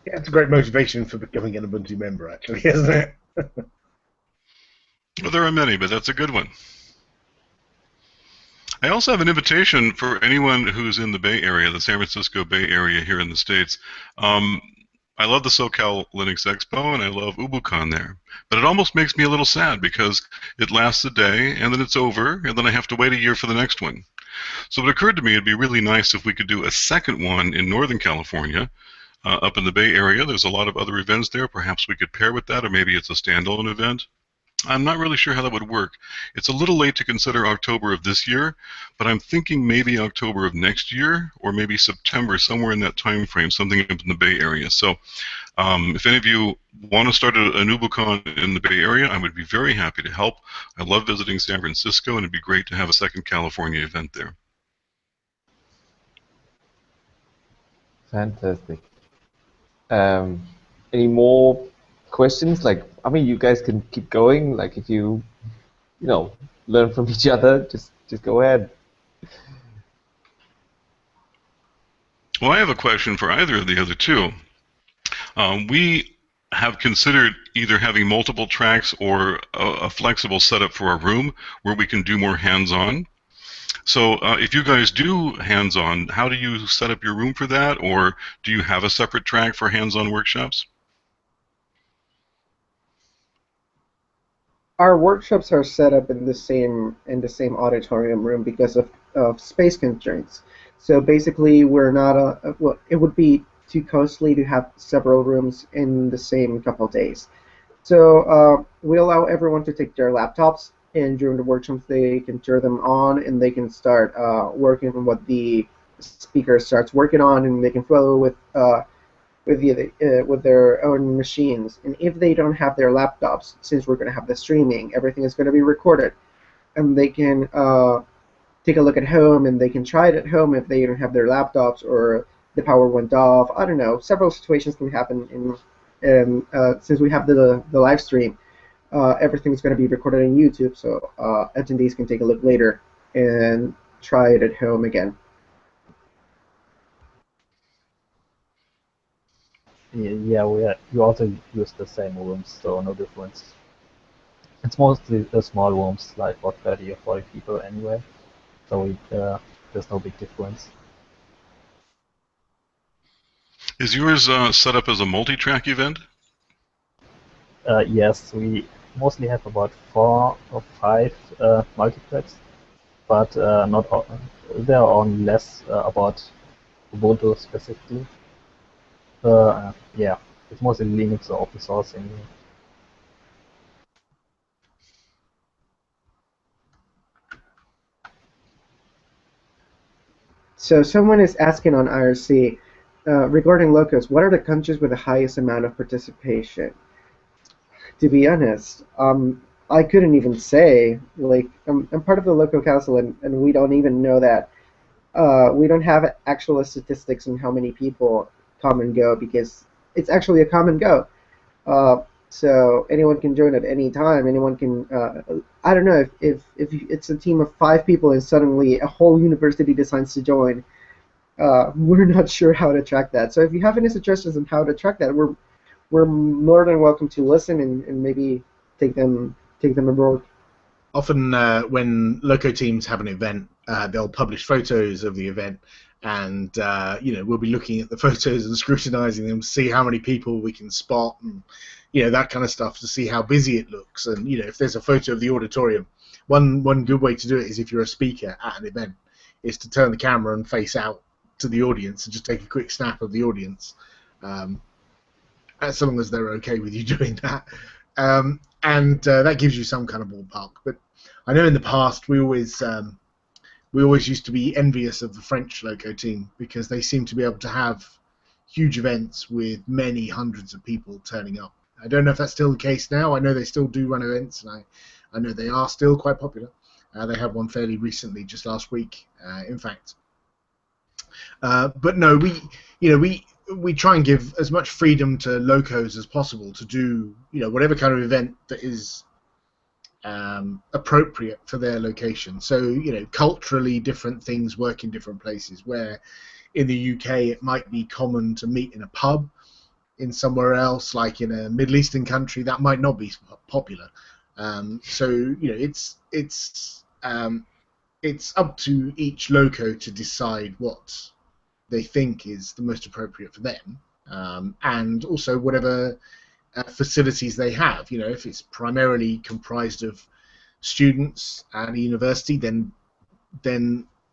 Yeah, it's a great motivation for becoming an Ubuntu member, actually, isn't it? Well, there are many, but that's a good one. I also have an invitation for anyone who's in the Bay Area, the San Francisco Bay Area here in the States. I love the SoCal Linux Expo, and I love UbuCon there. But it almost makes me a little sad because it lasts a day, and then it's over, and then I have to wait a year for the next one. So it occurred to me it'd be really nice if we could do a second one in Northern California, up in the Bay Area. There's a lot of other events there. Perhaps we could pair with that, or maybe it's a standalone event. I'm not really sure how that would work. It's a little late to consider October of this year, but I'm thinking maybe October of next year, or maybe September, somewhere in that time frame, something up in the Bay Area. So if any of you want to start an UbuCon in the Bay Area, I would be very happy to help. I love visiting San Francisco, and it'd be great to have a second California event there. Fantastic. Any more questions? Like, I mean, you guys can keep going. Like, if you learn from each other, just go ahead. Well, I have a question for either of the other two. We have considered either having multiple tracks or a flexible setup for our room where we can do more hands-on. So if you guys do hands-on, how do you set up your room for that, or do you have a separate track for hands-on workshops? Our workshops are set up in the same auditorium room because of space constraints. So basically, we're not well, it would be too costly to have several rooms in the same couple days. So we allow everyone to take their laptops, and during the workshops they can turn them on and they can start working on what the speaker starts working on, and they can follow with their own machines. And if they don't have their laptops, since we're going to have the streaming, everything is going to be recorded, and they can take a look at home, and they can try it at home if they don't have their laptops or the power went off. I don't know. Several situations can happen since we have the live stream. Everything's going to be recorded on YouTube, so attendees can take a look later and try it at home again. Yeah, we also use the same rooms, so no difference. It's mostly the small rooms, like for 30 or 40 people anyway, so there's no big difference. Is yours set up as a multi-track event? Yes, we mostly have about 4 or 5 multitracks, but not all, there are only less about Ubuntu specifically. Yeah, it's mostly Linux or open source anyway. So someone is asking on IRC regarding locos, what are the countries with the highest amount of participation? To be honest, I couldn't even say. Like, I'm part of the local council, and we don't even know that. We don't have actual statistics on how many people come and go, because it's actually a come and go. So anyone can join at any time. Anyone can. I don't know if it's a team of 5 people and suddenly a whole university decides to join. We're not sure how to track that. So if you have any suggestions on how to track that, we're more than welcome to listen and maybe take them aboard. Often when Loco teams have an event, they'll publish photos of the event, and we'll be looking at the photos and scrutinizing them to see how many people we can spot, and that kind of stuff, to see how busy it looks. And if there's a photo of the auditorium, one good way to do it is, if you're a speaker at an event, is to turn the camera and face out to the audience and just take a quick snap of the audience, as long as they're okay with you doing that. And that gives you some kind of ballpark. But I know in the past we always used to be envious of the French Loco team, because they seem to be able to have huge events with many hundreds of people turning up. I don't know if that's still the case now. I know they still do run events, and I know they are still quite popular. They had one fairly recently, just last week, in fact. But no, we try and give as much freedom to locos as possible to do whatever kind of event that is appropriate for their location. So culturally different things work in different places. Where in the UK it might be common to meet in a pub, in somewhere else, like in a Middle Eastern country, that might not be popular. So it's up to each loco to decide what they think is the most appropriate for them, and also whatever facilities they have. If it's primarily comprised of students at a university, then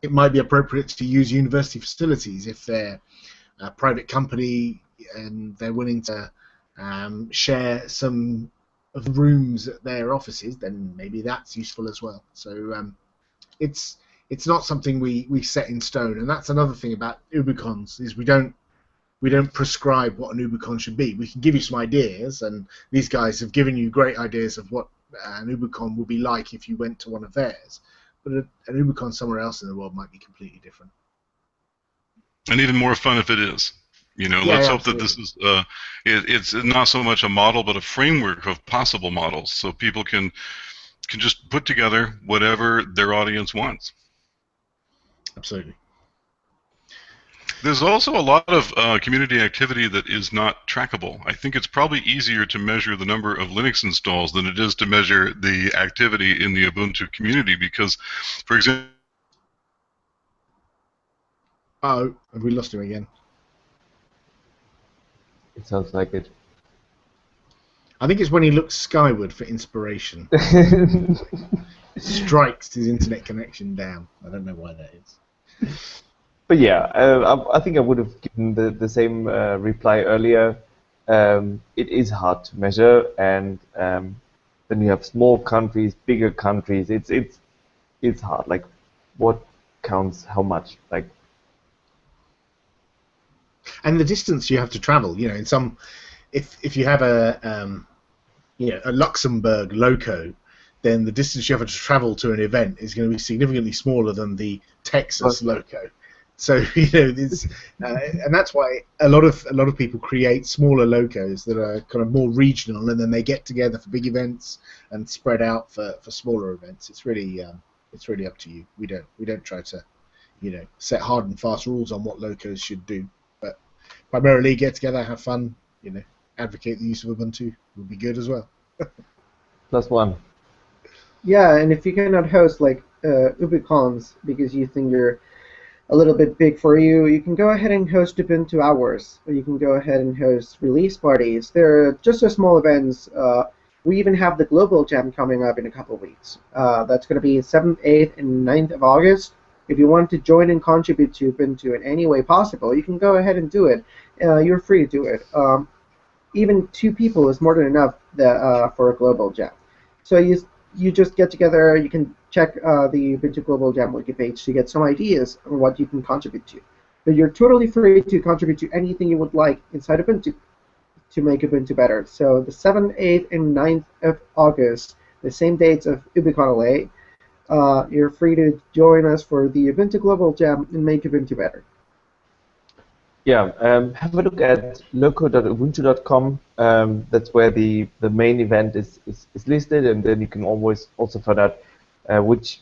it might be appropriate to use university facilities. If they're a private company and they're willing to share some of the rooms at their offices, then maybe that's useful as well. So it's not something we set in stone, and that's another thing about UbuCons, is we don't prescribe what an UbuCon should be. We can give you some ideas, and these guys have given you great ideas of what an UbuCon would be like if you went to one of theirs. But an UbuCon somewhere else in the world might be completely different. And even more fun if it is. Let's hope that this is it's not so much a model, but a framework of possible models, so people can just put together whatever their audience wants. Absolutely. There's also a lot of community activity that is not trackable. I think it's probably easier to measure the number of Linux installs than it is to measure the activity in the Ubuntu community, because, for example... Oh, have we lost him again? It sounds like it. I think it's when he looks skyward for inspiration. Strikes his internet connection down. I don't know why that is. But yeah, I think I would have given the same reply earlier. It is hard to measure, and then you have small countries, bigger countries. It's hard. Like, what counts how much? Like, and the distance you have to travel. In some, if you have a Luxembourg Loco, then the distance you have to travel to an event is going to be significantly smaller than the Texas Loco. So and that's why a lot of people create smaller locos that are kind of more regional, and then they get together for big events and spread out for smaller events. It's really up to you. We don't try to set hard and fast rules on what locos should do, but primarily get together, have fun, advocate the use of Ubuntu would be good as well. +1. Yeah, and if you cannot host like UbuCons because you think you're a little bit big for you, you can go ahead and host Ubuntu hours, or you can go ahead and host release parties. They're just as small events. We even have the Global Jam coming up in a couple of weeks. That's going to be 7th, 8th, and 9th of August. If you want to join and contribute to Ubuntu in any way possible, you can go ahead and do it. You're free to do it. Even 2 people is more than enough for a Global Jam. So you just get together, you can check the Ubuntu Global Jam wiki page to get some ideas on what you can contribute to. But you're totally free to contribute to anything you would like inside Ubuntu to make Ubuntu better. So the 7th, 8th, and 9th of August, the same dates of UbuCon LA, you're free to join us for the Ubuntu Global Jam and make Ubuntu better. Yeah, have a look at loco.ubuntu.com. That's where the main event is listed, and then you can always also find out which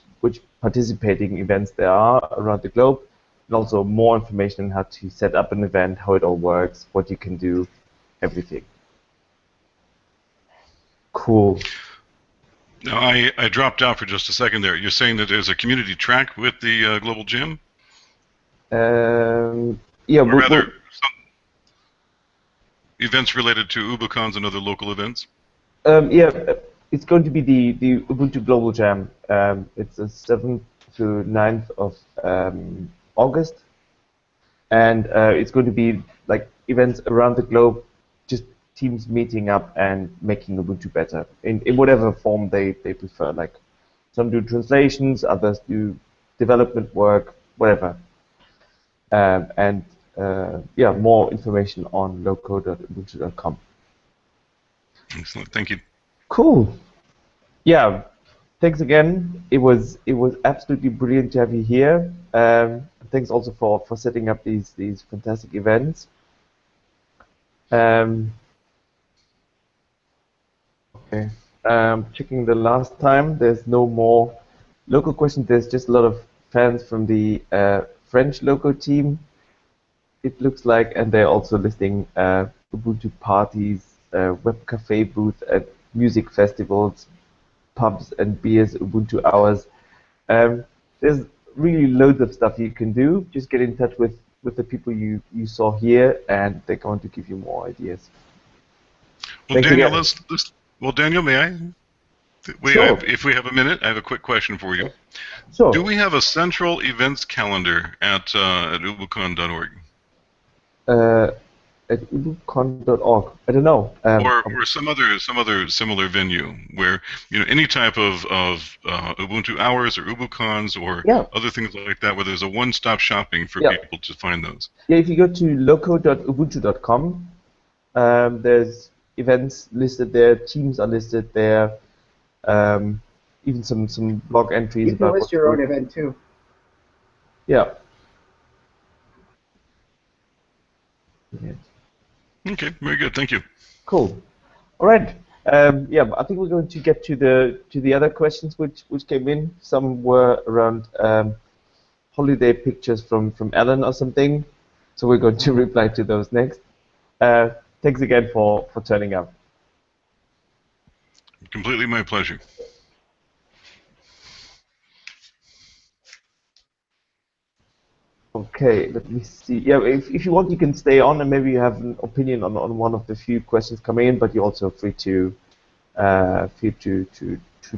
participating events there are around the globe, and also more information on how to set up an event, how it all works, what you can do, everything. Cool. Now, I dropped out for just a second there. You're saying that there's a community track with the Global Jam? Yeah, Or rather, some events related to UbuCons and other local events? yeah, it's going to be the Ubuntu Global Jam. It's the 7th to 9th of August, and it's going to be like events around the globe, just teams meeting up and making Ubuntu better in whatever form they prefer. Like some do translations, others do development work, whatever. And yeah, more information on loco.ubuntu.com. Excellent. Thank you. Cool. Yeah. Thanks again. It was absolutely brilliant to have you here. Thanks also for setting up these fantastic events. Okay. Checking the last time. There's no more local questions. There's just a lot of fans from the French local team, it looks like, and they're also listing Ubuntu parties, web cafe booth at music festivals, pubs and beers, Ubuntu hours. There's really loads of stuff you can do. Just get in touch with the people you saw here, and they're going to give you more ideas. Well, Thanks Daniel, again. well, Daniel, may I? Sure. If we have a minute, I have a quick question for you. Sure. Do we have a central events calendar at ubucon.org? At ubucon.org. I don't know. Or some other similar venue where any type of Ubuntu hours or UbuCons or Yeah. other things like that, where there's a one-stop shopping for Yeah. people to find those. Yeah, if you go to loco.ubuntu.com, there's events listed there, teams are listed there, even some blog entries You can about list what's your own going. event too. Yeah. Yeah. Okay, very good. Thank you. Cool. All right. Yeah, I think we're going to get to the other questions which came in. Some were around holiday pictures from Ellen or something. So we're going to reply to those next. Thanks again for turning up. Completely my pleasure. Okay, let me see. Yeah, if you want, you can stay on, and maybe you have an opinion on one of the few questions coming in, but you're also free to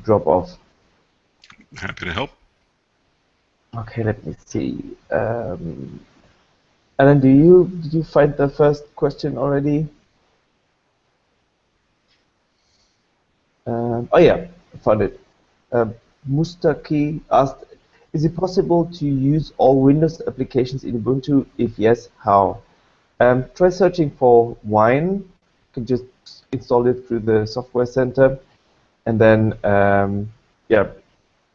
drop off. Happy to help. Okay, let me see. Alan, did you find the first question already? Oh yeah, I found it. Mustaki asked, is it possible to use all Windows applications in Ubuntu? If yes, how? Try searching for Wine. You can just install it through the software center, and then yeah,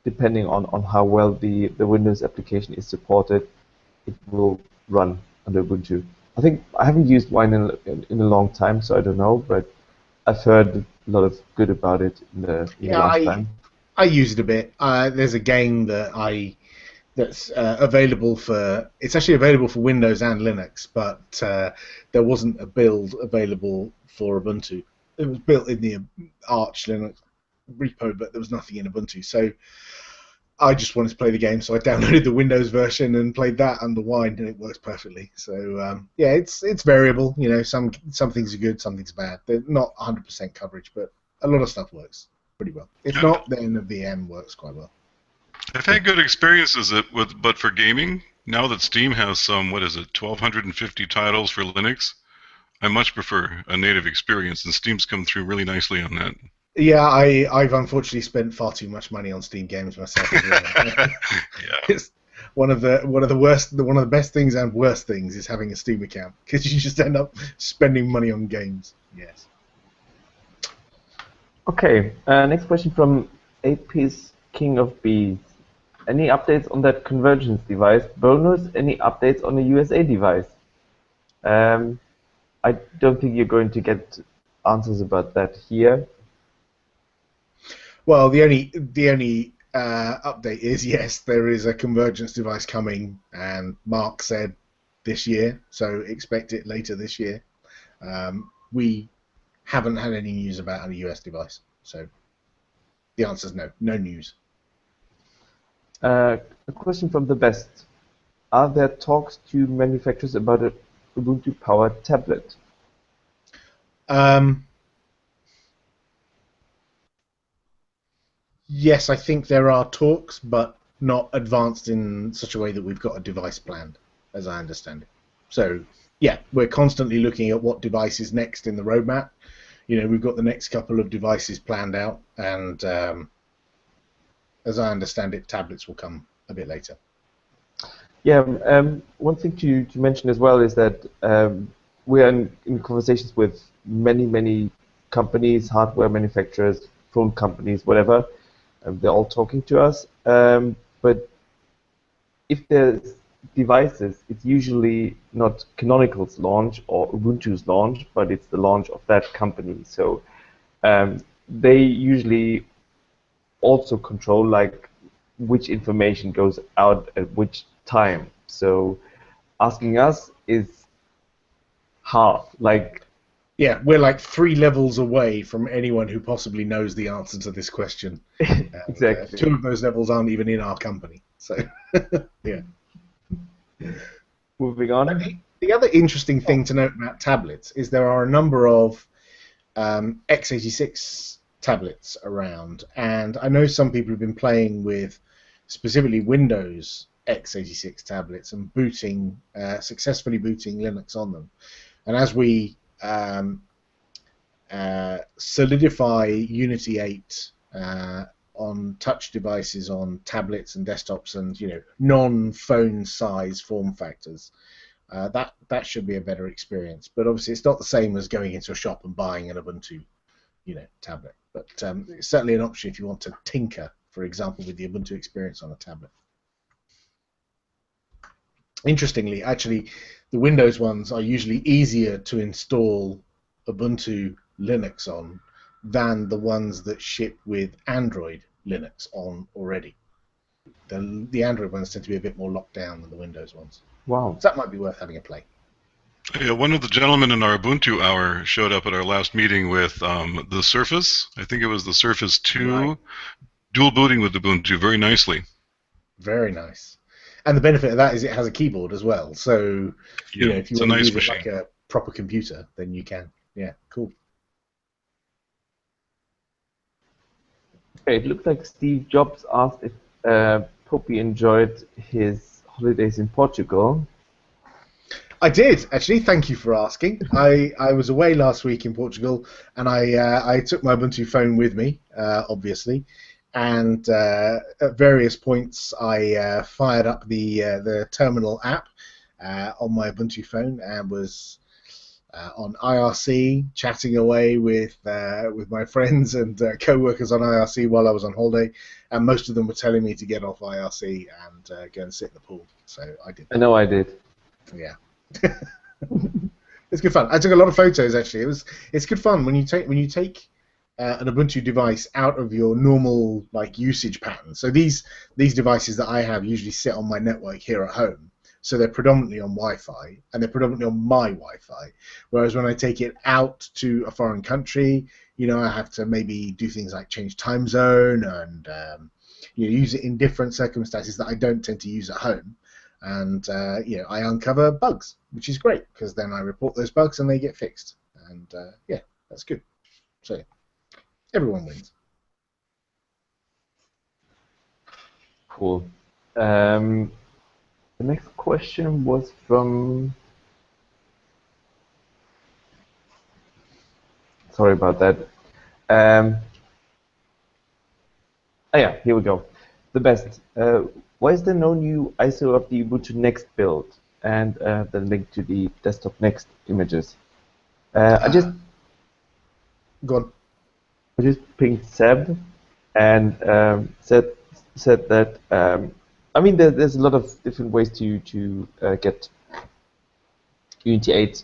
depending on how well the Windows application is supported, it will run under Ubuntu. I think I haven't used Wine in a long time, so I don't know, but I've heard a lot of good about it in the last time. I use it a bit. There's a game that's available for. It's actually available for Windows and Linux, but there wasn't a build available for Ubuntu. It was built in the Arch Linux repo, but there was nothing in Ubuntu. So I just wanted to play the game, so I downloaded the Windows version and played that under Wine, and it works perfectly. So yeah, it's variable. Some things are good, some things are bad. They're not 100% coverage, but a lot of stuff works pretty well. If not, then the VM works quite well. I've had good experiences but for gaming, now that Steam has some, 1,250 titles for Linux, I much prefer a native experience, and Steam's come through really nicely on that. Yeah, I've unfortunately spent far too much money on Steam games myself as well. Yeah. It's one of the best things and worst things is having a Steam account, because you just end up spending money on games. Yes. Okay, next question from AP's King of Bees. Any updates on that convergence device? Bonus, any updates on the USA device? I don't think you're going to get answers about that here. Well, the only update is, yes, there is a convergence device coming, and Mark said this year, so expect it later this year. We haven't had any news about a US device, so the answer is no. No news. A question from the best. Are there talks to manufacturers about a Ubuntu-powered tablet? Yes, I think there are talks, but not advanced in such a way that we've got a device planned, as I understand it. So, yeah, we're constantly looking at what device is next in the roadmap. You know, we've got the next couple of devices planned out, and as I understand it, tablets will come a bit later. Yeah, one thing to mention as well is that we are in conversations with many companies, hardware manufacturers, phone companies, whatever. They're all talking to us. But if there's devices, it's usually not Canonical's launch or Ubuntu's launch, but it's the launch of that company. So they usually also control like which information goes out at which time. So asking us is hard. Like, yeah, we're like 3 levels away from anyone who possibly knows the answer to this question. And, exactly. 2 of those levels aren't even in our company. So, yeah. Moving on. The other interesting thing to note about tablets is there are a number of x86 tablets around, and I know some people have been playing with specifically Windows x86 tablets and booting, successfully booting Linux on them. And as we solidify Unity 8 on touch devices, on tablets and desktops, and non-phone size form factors, that should be a better experience. But obviously, it's not the same as going into a shop and buying an Ubuntu, tablet. But it's certainly an option if you want to tinker, for example, with the Ubuntu experience on a tablet. Interestingly, actually, the Windows ones are usually easier to install Ubuntu Linux on than the ones that ship with Android Linux on already. The Android ones tend to be a bit more locked down than the Windows ones. Wow. So that might be worth having a play. Yeah, one of the gentlemen in our Ubuntu hour showed up at our last meeting with the Surface. I think it was the Surface 2, Right. Dual booting with Ubuntu very nicely. Very nice. And the benefit of that is it has a keyboard as well. So, Yeah, if you it's a want to nice use machine. it like a proper computer, then you can. Yeah, cool. Okay, it looked like Steve Jobs asked if Poppy enjoyed his holidays in Portugal. I did, actually. Thank you for asking. I was away last week in Portugal, and I took my Ubuntu phone with me, obviously. And at various points, I fired up the terminal app on my Ubuntu phone and was on IRC, chatting away with my friends and co-workers on IRC while I was on holiday. And most of them were telling me to get off IRC and go and sit in the pool. So I did that. I know I did. Yeah. It's good fun. I took a lot of photos actually. It's good fun when you take an Ubuntu device out of your normal usage pattern. So these devices that I have usually sit on my network here at home. So they're predominantly on Wi-Fi, and they're predominantly on my Wi-Fi. Whereas when I take it out to a foreign country, I have to maybe do things like change time zone and use it in different circumstances that I don't tend to use at home. And I uncover bugs, which is great because then I report those bugs and they get fixed. And yeah, that's good. So everyone wins. Cool. The next question was from. Sorry about that. Yeah, here we go. The best. Why is there no new ISO of the Ubuntu Next build and the link to the desktop Next images? I just pinged Seb and said that I mean there's a lot of different ways to get Unity 8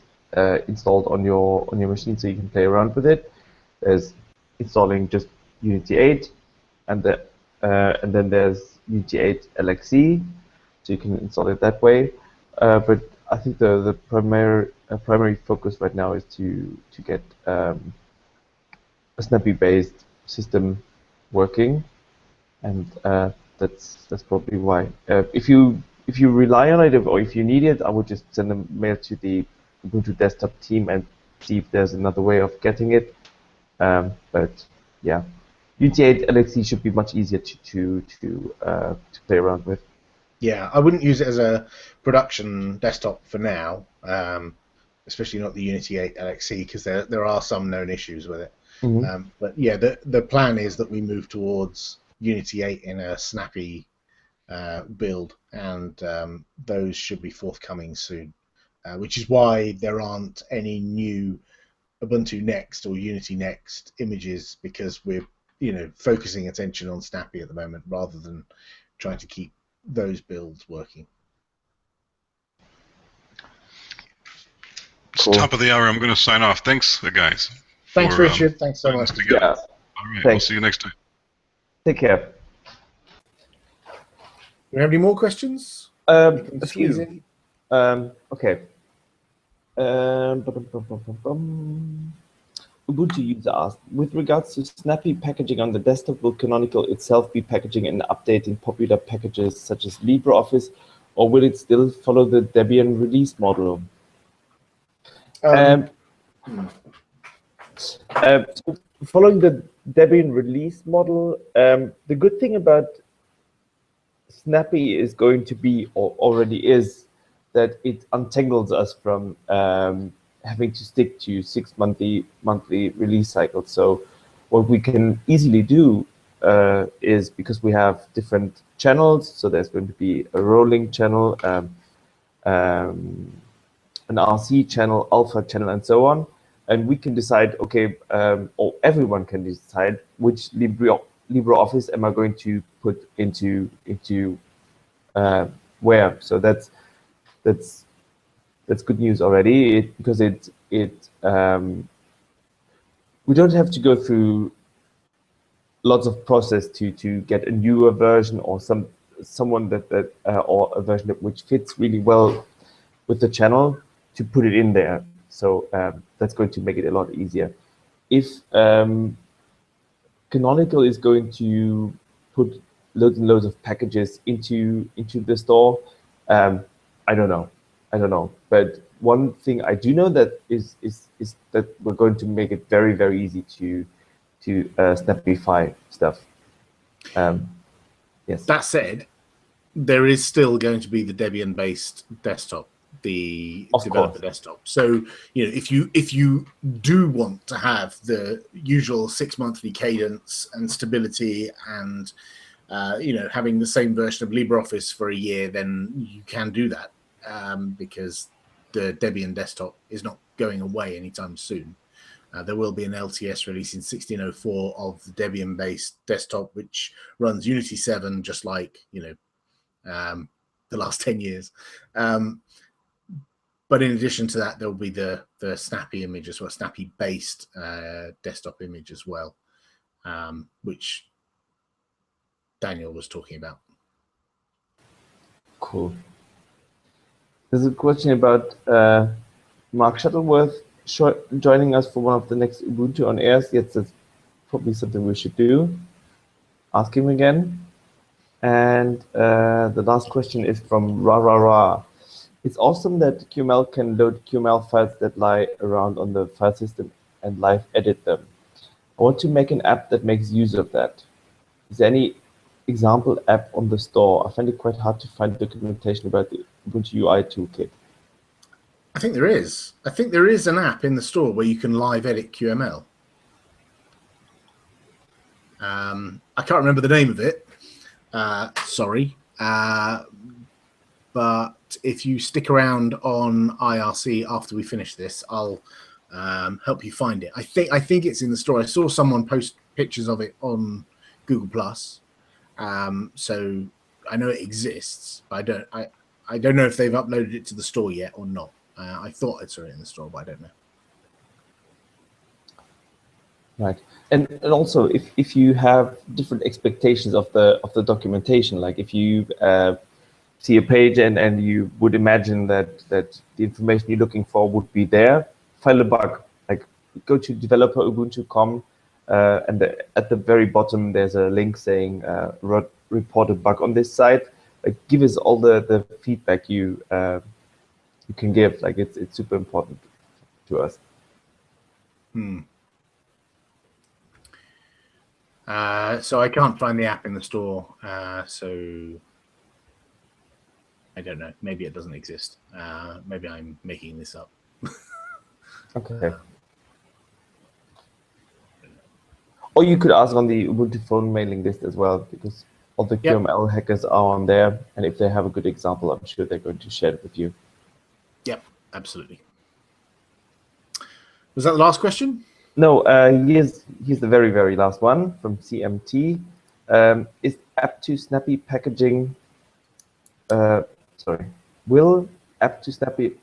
installed on your machine so you can play around with it. There's installing just Unity 8 and then there's Unity 8 LXC, so you can install it that way. But I think the primary focus right now is to get a Snappy-based system working, and that's probably why. If you rely on it or if you need it, I would just send a mail to the Ubuntu desktop team and see if there's another way of getting it. But yeah, UT8 LXC should be much easier to play around with. Yeah, I wouldn't use it as a production desktop for now, especially not the Unity 8 LXC, because there are some known issues with it. Mm-hmm. But yeah, the plan is that we move towards Unity 8 in a Snappy build, and those should be forthcoming soon, which is why there aren't any new Ubuntu Next or Unity Next images, because we're focusing attention on Snappy at the moment rather than trying to keep those builds working. It's top of the hour. I'm going to sign off. Thanks, guys. Thanks, Richard. Thanks so much. Together. Yeah. All right. Thanks. We'll see you next time. Take care. Do we have any more questions? A few. Okay. Ubuntu user asked, with regards to Snappy packaging on the desktop, will Canonical itself be packaging and updating popular packages such as LibreOffice, or will it still follow the Debian release model? So following the Debian release model, the good thing about Snappy is going to be, or already is, that it untangles us from having to stick to 6 monthly release cycles. So what we can easily do is, because we have different channels, so there's going to be a rolling channel, an RC channel, alpha channel, and so on. And we can decide, okay, or everyone can decide which LibreOffice am I going to put into where. So that's good news already, because we don't have to go through lots of process to get a newer version or someone that or a version which fits really well with the channel to put it in there. So that's going to make it a lot easier. If Canonical is going to put loads and loads of packages into the store, I don't know. But one thing I do know that is that we're going to make it very, very easy to Snappify stuff. Yes. That said, there is still going to be the Debian-based desktop, the developer desktop. So if you do want to have the usual 6 monthly cadence and stability, and having the same version of LibreOffice for a year, then you can do that, because the Debian desktop is not going away anytime soon. There will be an LTS release in 1604 of the Debian-based desktop, which runs Unity 7, just like the last 10 years. But in addition to that, there will be the Snappy image as well, Snappy-based desktop image as well, which Daniel was talking about. Cool. There's a question about Mark Shuttleworth joining us for one of the next Ubuntu on airs. Yes, that's probably something we should do. Ask him again. And the last question is from Ra. It's awesome that QML can load QML files that lie around on the file system and live edit them. I want to make an app that makes use of that. Is there any example app on the store? I find it quite hard to find documentation about the Ubuntu UI toolkit. I think there is. I think there is an app in the store where you can live edit QML. I can't remember the name of it. Sorry. But if you stick around on IRC after we finish this, I'll help you find it. I think it's in the store. I saw someone post pictures of it on Google Plus, so I know it exists. But I don't know if they've uploaded it to the store yet or not. I thought I saw it in the store, but I don't know. Right, and also if you have different expectations of the documentation, like if you see a page and you would imagine that the information you're looking for would be there, file a bug. Like go to developer.ubuntu.com At the very bottom, there's a link saying report a bug on this site. Like, give us all the feedback you can give. Like, it's super important to us. So I can't find the app in the store. So I don't know. Maybe it doesn't exist. Maybe I'm making this up. Okay. Or you could ask on the Ubuntu phone mailing list as well, because all the QML hackers are on there, and if they have a good example, I'm sure they're going to share it with you. Yep, absolutely. Was that the last question? No, here's the very, very last one from CMT. Is app2 Snappy packaging, will app2 Snappy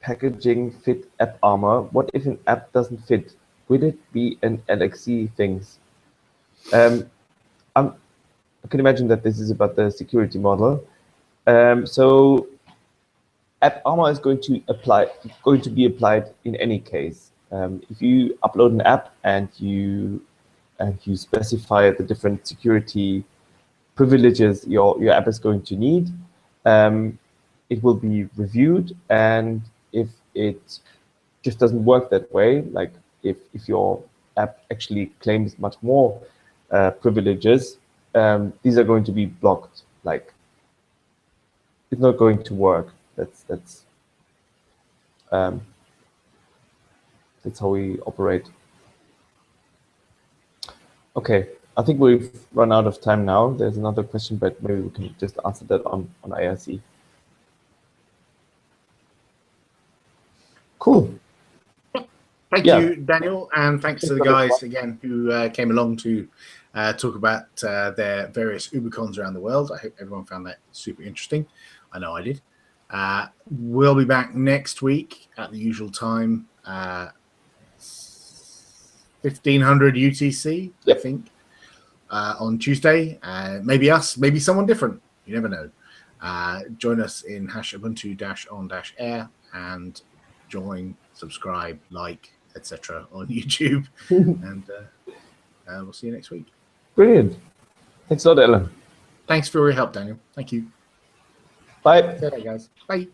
packaging fit AppArmor? What if an app doesn't fit? Would it be an LXC things? I can imagine that this is about the security model. So AppArmor is going to be applied in any case. If you upload an app and you specify the different security privileges your app is going to need, it will be reviewed, and if it just doesn't work that way, like if your app actually claims much more privileges, these are going to be blocked. Like, it's not going to work. That's how we operate. Okay, I think we've run out of time now. There's another question, but maybe we can just answer that on IRC. Cool. Thank you, Daniel, and thanks to the guys again who came along to talk about their various UbuCons around the world. I hope everyone found that super interesting. I know I did. We'll be back next week at the usual time, 1500 UTC, I think, on Tuesday. Maybe us, maybe someone different. You never know. Join us in #Ubuntu-on-air and join, subscribe, like, etc. on YouTube. And we'll see you next week. Brilliant. Thanks a lot, Ellen. Thanks for your help, Daniel. Thank you. Bye. See you later, guys. Bye.